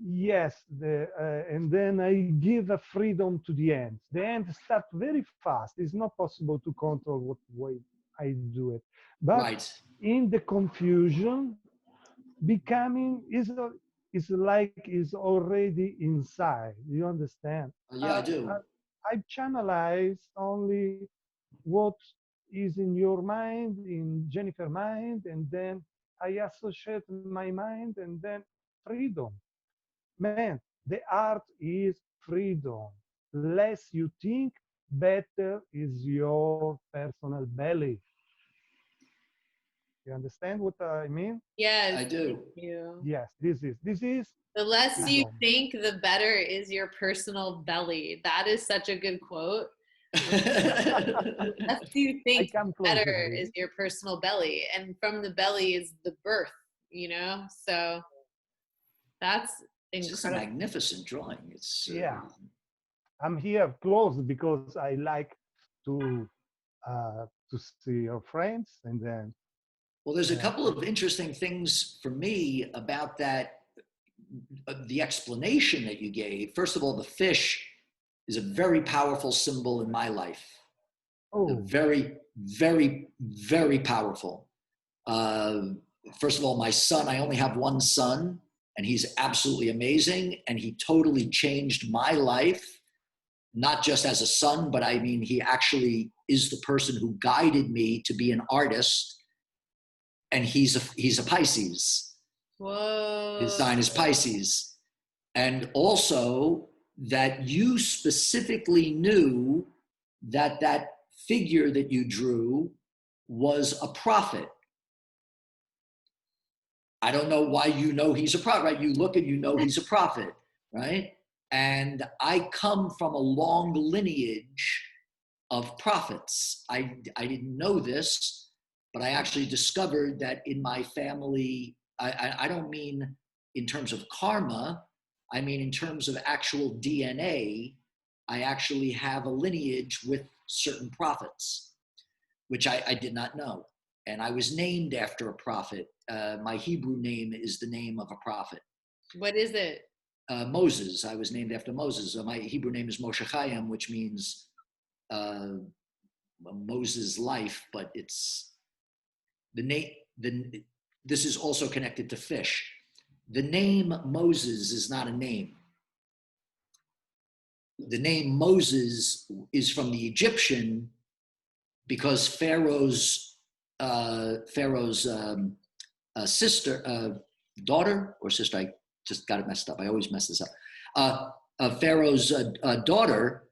Yes, and then I give a freedom to the ends. The ends start very fast. It's not possible to control what way I do it. But Right. in the confusion, becoming is like is already inside. You understand? Yeah, I do. I channelize only what is in your mind, in Jennifer mind, and then I associate my mind, and then freedom. Man, the art is freedom. Less you think, better is your personal belly. You understand what I mean? Yes, I thank do. you. Yes, this is The less you freedom. think, the better is your personal belly. That is such a good quote. The less you I think, come the closer, better please. is your personal belly. And from the belly is the birth, So that's It's just a incredible. magnificent drawing. It's Yeah, I'm here close because I like to to see your friends, and then well, there's a uh, couple of interesting things for me about that. The explanation that you gave. First of all, the fish is a very powerful symbol in my life. oh, Very, very, very powerful. Uh, First of all, my son, I only have one son, and he's absolutely amazing. And he totally changed my life, not just as a son, but I mean, he actually is the person who guided me to be an artist. And he's a Pisces. His Whoa. sign is Pisces. And also that you specifically knew that that figure that you drew was a prophet. I don't know why you know he's a prophet, right? You look and you know he's a prophet, right? And I come from a long lineage of prophets. I didn't know this, but I actually discovered that in my family, I don't mean in terms of karma, I mean in terms of actual DNA, I actually have a lineage with certain prophets, which I did not know. And I was named after a prophet. My Hebrew name is the name of a prophet. What is it? Moses. I was named after Moses. My Hebrew name is Moshe Chaim, which means Moses' life, but it's the name. This is also connected to fish. The name Moses is not a name. The name Moses is from the Egyptian because Pharaoh's sister, daughter or sister, I just got it messed up. I always mess this up. Pharaoh's daughter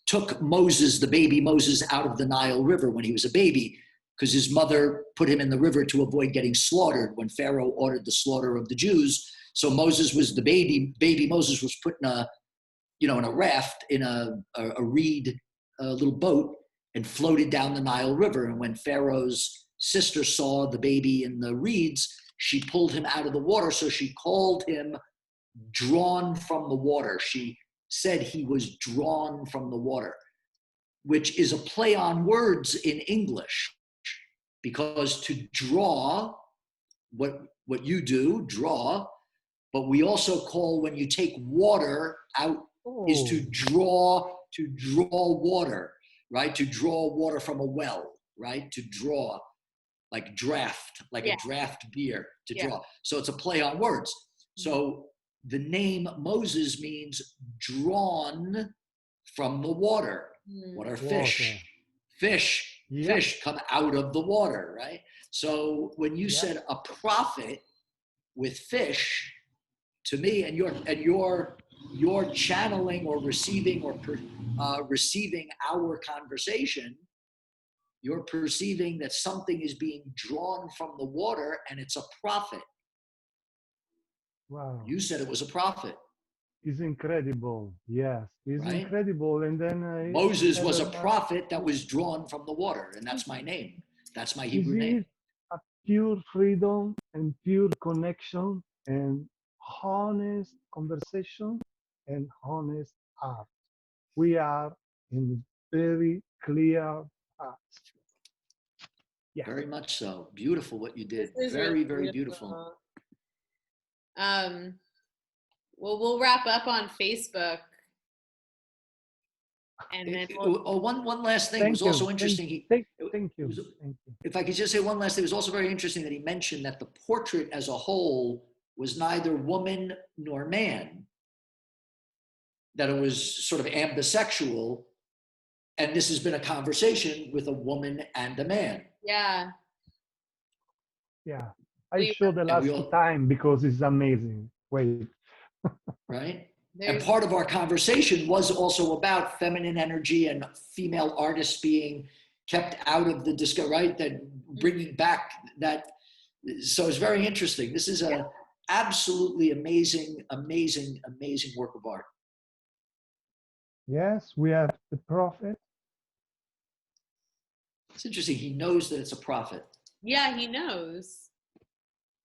took Moses, the baby Moses, out of the Nile River when he was a baby because his mother put him in the river to avoid getting slaughtered when Pharaoh ordered the slaughter of the Jews. So Moses was the baby Moses was put in a raft, in a reed, little boat, and floated down the Nile River. And when Pharaoh's sister saw the baby in the reeds, she pulled him out of the water. So she called him drawn from the water. She said he was drawn from the water, which is a play on words in English, because to draw, what you do, draw, but we also call when you take water out is to draw water, right? To draw water from a well, right? To draw, like draft, like a draft beer, to draw. So it's a play on words. So the name Moses means drawn from the water. What are fish? Fish come out of the water, right? So when you said a prophet with fish, to me, and you're channeling or receiving receiving our conversation, you're perceiving that something is being drawn from the water, and it's a prophet. Wow. You said it was a prophet. It's incredible. Yes, it's right? incredible. And then Moses was a prophet that was drawn from the water, and that's my name. That's my Hebrew name. A pure freedom and pure connection and honest conversation and honest art. We are in very clear path. Yeah. Very much so. Beautiful what you did. This is Very, really very beautiful. Well, we'll wrap up on Facebook. And then one last thing. It was also interesting. Thank you. If I could just say one last thing, it was also very interesting that he mentioned that the portrait as a whole was neither woman nor man, that it was sort of ambisexual. And this has been a conversation with a woman and a man. Yeah. Yeah. I showed the last time because it's amazing. Wait. Right? And part of our conversation was also about feminine energy and female artists being kept out of the disco, right? That bringing back that. So it's very interesting. This is a absolutely amazing, amazing, amazing work of art. Yes, we have the prophet. It's interesting. He knows that it's a prophet. Yeah, he knows.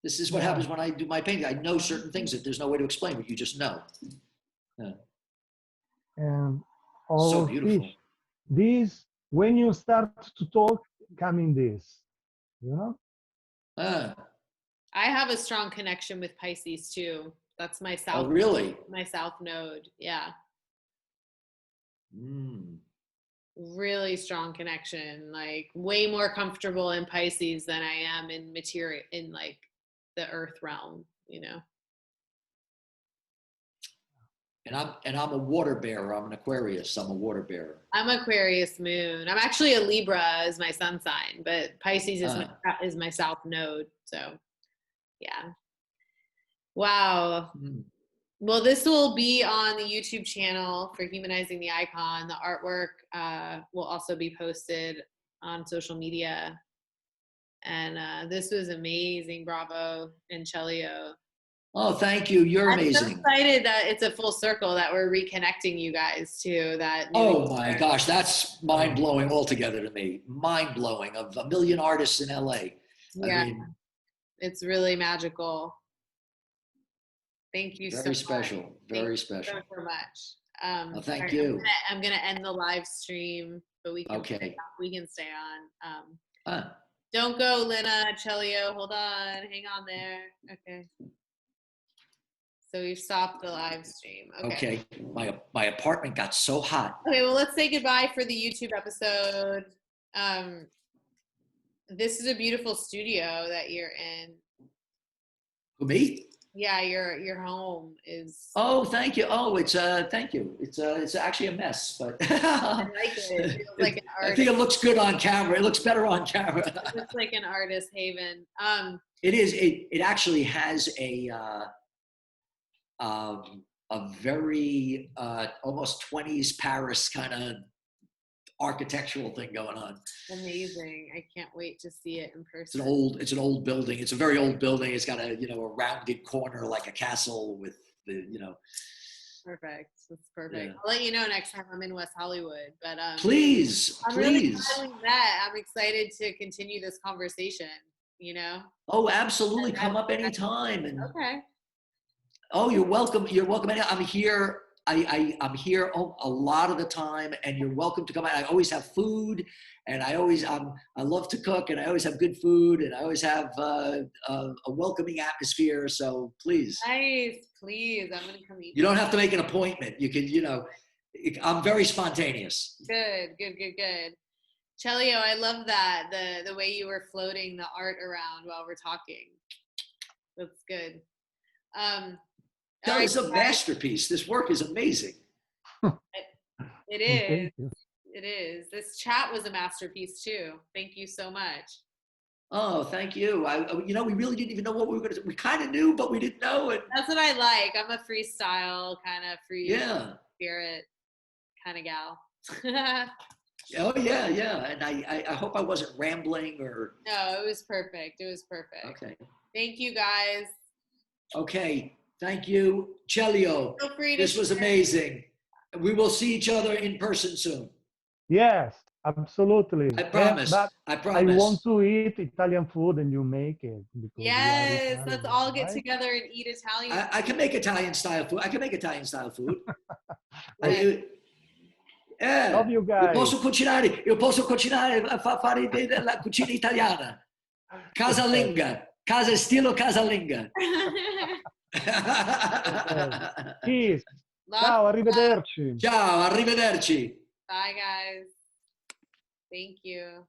This is what happens when I do my painting. I know certain things that there's no way to explain, but you just know. Yeah. And all so beautiful. Fish. This, when you start to talk, come in this, you know? I have a strong connection with Pisces too. That's my south. Oh, really? My south node. Yeah. Mm. Really strong connection. Like way more comfortable in Pisces than I am in material, in like the earth realm, you know? And I'm a water bearer. I'm an Aquarius. I'm a water bearer. I'm Aquarius moon. I'm actually a Libra as my sun sign, but Pisces is my south node. So, yeah. Wow. Mm. Well, this will be on the YouTube channel for Humanizing the Icon. The artwork will also be posted on social media. And this was amazing. Bravo and Celio. Oh, thank you. You're amazing. I'm so excited that it's a full circle, that we're reconnecting you guys to that. Oh my gosh, that's mind blowing altogether to me. Mind blowing, of a million artists in LA. Yeah, I mean, it's really magical. Thank you so much. Very special. Very special. So much. Well, thank you. I'm gonna end the live stream, but we can we can stay on. Don't go, Lina, Celio. Hold on, hang on there. Okay. So we've stopped the live stream. Okay. My apartment got so hot. Okay, well, let's say goodbye for the YouTube episode. This is a beautiful studio that you're in. Who, me? Yeah, your home is. Oh, thank you. Oh, thank you. It's actually a mess, but I like it. It feels like an I artist. think it looks good on camera. It looks better on camera. It looks like an artist haven. It is. It actually has a very almost 20s Paris kind of architectural thing going on. Amazing. I can't wait to see it in person. It's an old building. It's a very old building. It's got a rounded corner like a castle with the Perfect. That's perfect. Yeah. I'll let you know next time I'm in West Hollywood. But please. I'm really glad we met. I'm excited to continue this conversation, Oh, absolutely. Come up anytime. Okay. Oh, you're welcome. You're welcome. I'm here. I'm here a lot of the time, and you're welcome to come. I always have food, and I love to cook, and I always have good food, and I always have a welcoming atmosphere. So please. Nice, please. I'm gonna come eat. You don't have to make an appointment. You can, I'm very spontaneous. Good. Celio, I love that the way you were floating the art around while we're talking. That's good. No, it's a masterpiece. This work is amazing. It is. It is. This chat was a masterpiece too. Thank you so much. Oh, thank you. We really didn't even know what we were going to do. We kind of knew, but we didn't know it. That's what I like. I'm a freestyle kind of free spirit kind of gal. Oh yeah. And I hope I wasn't rambling or. No, it was perfect. Okay. Thank you guys. Okay. Thank you, Celio. Feel free to this was amazing. We will see each other in person soon. Yes, absolutely. I promise. But I promise. I want to eat Italian food and you make it. Yes, let's all get together and eat Italian. I can make Italian style food. Love you guys. Io posso cucinare, fare la cucina italiana. Casalinga. Stilo casalinga. Peace. Ciao, arrivederci. Ciao, arrivederci. Bye, guys. Thank you.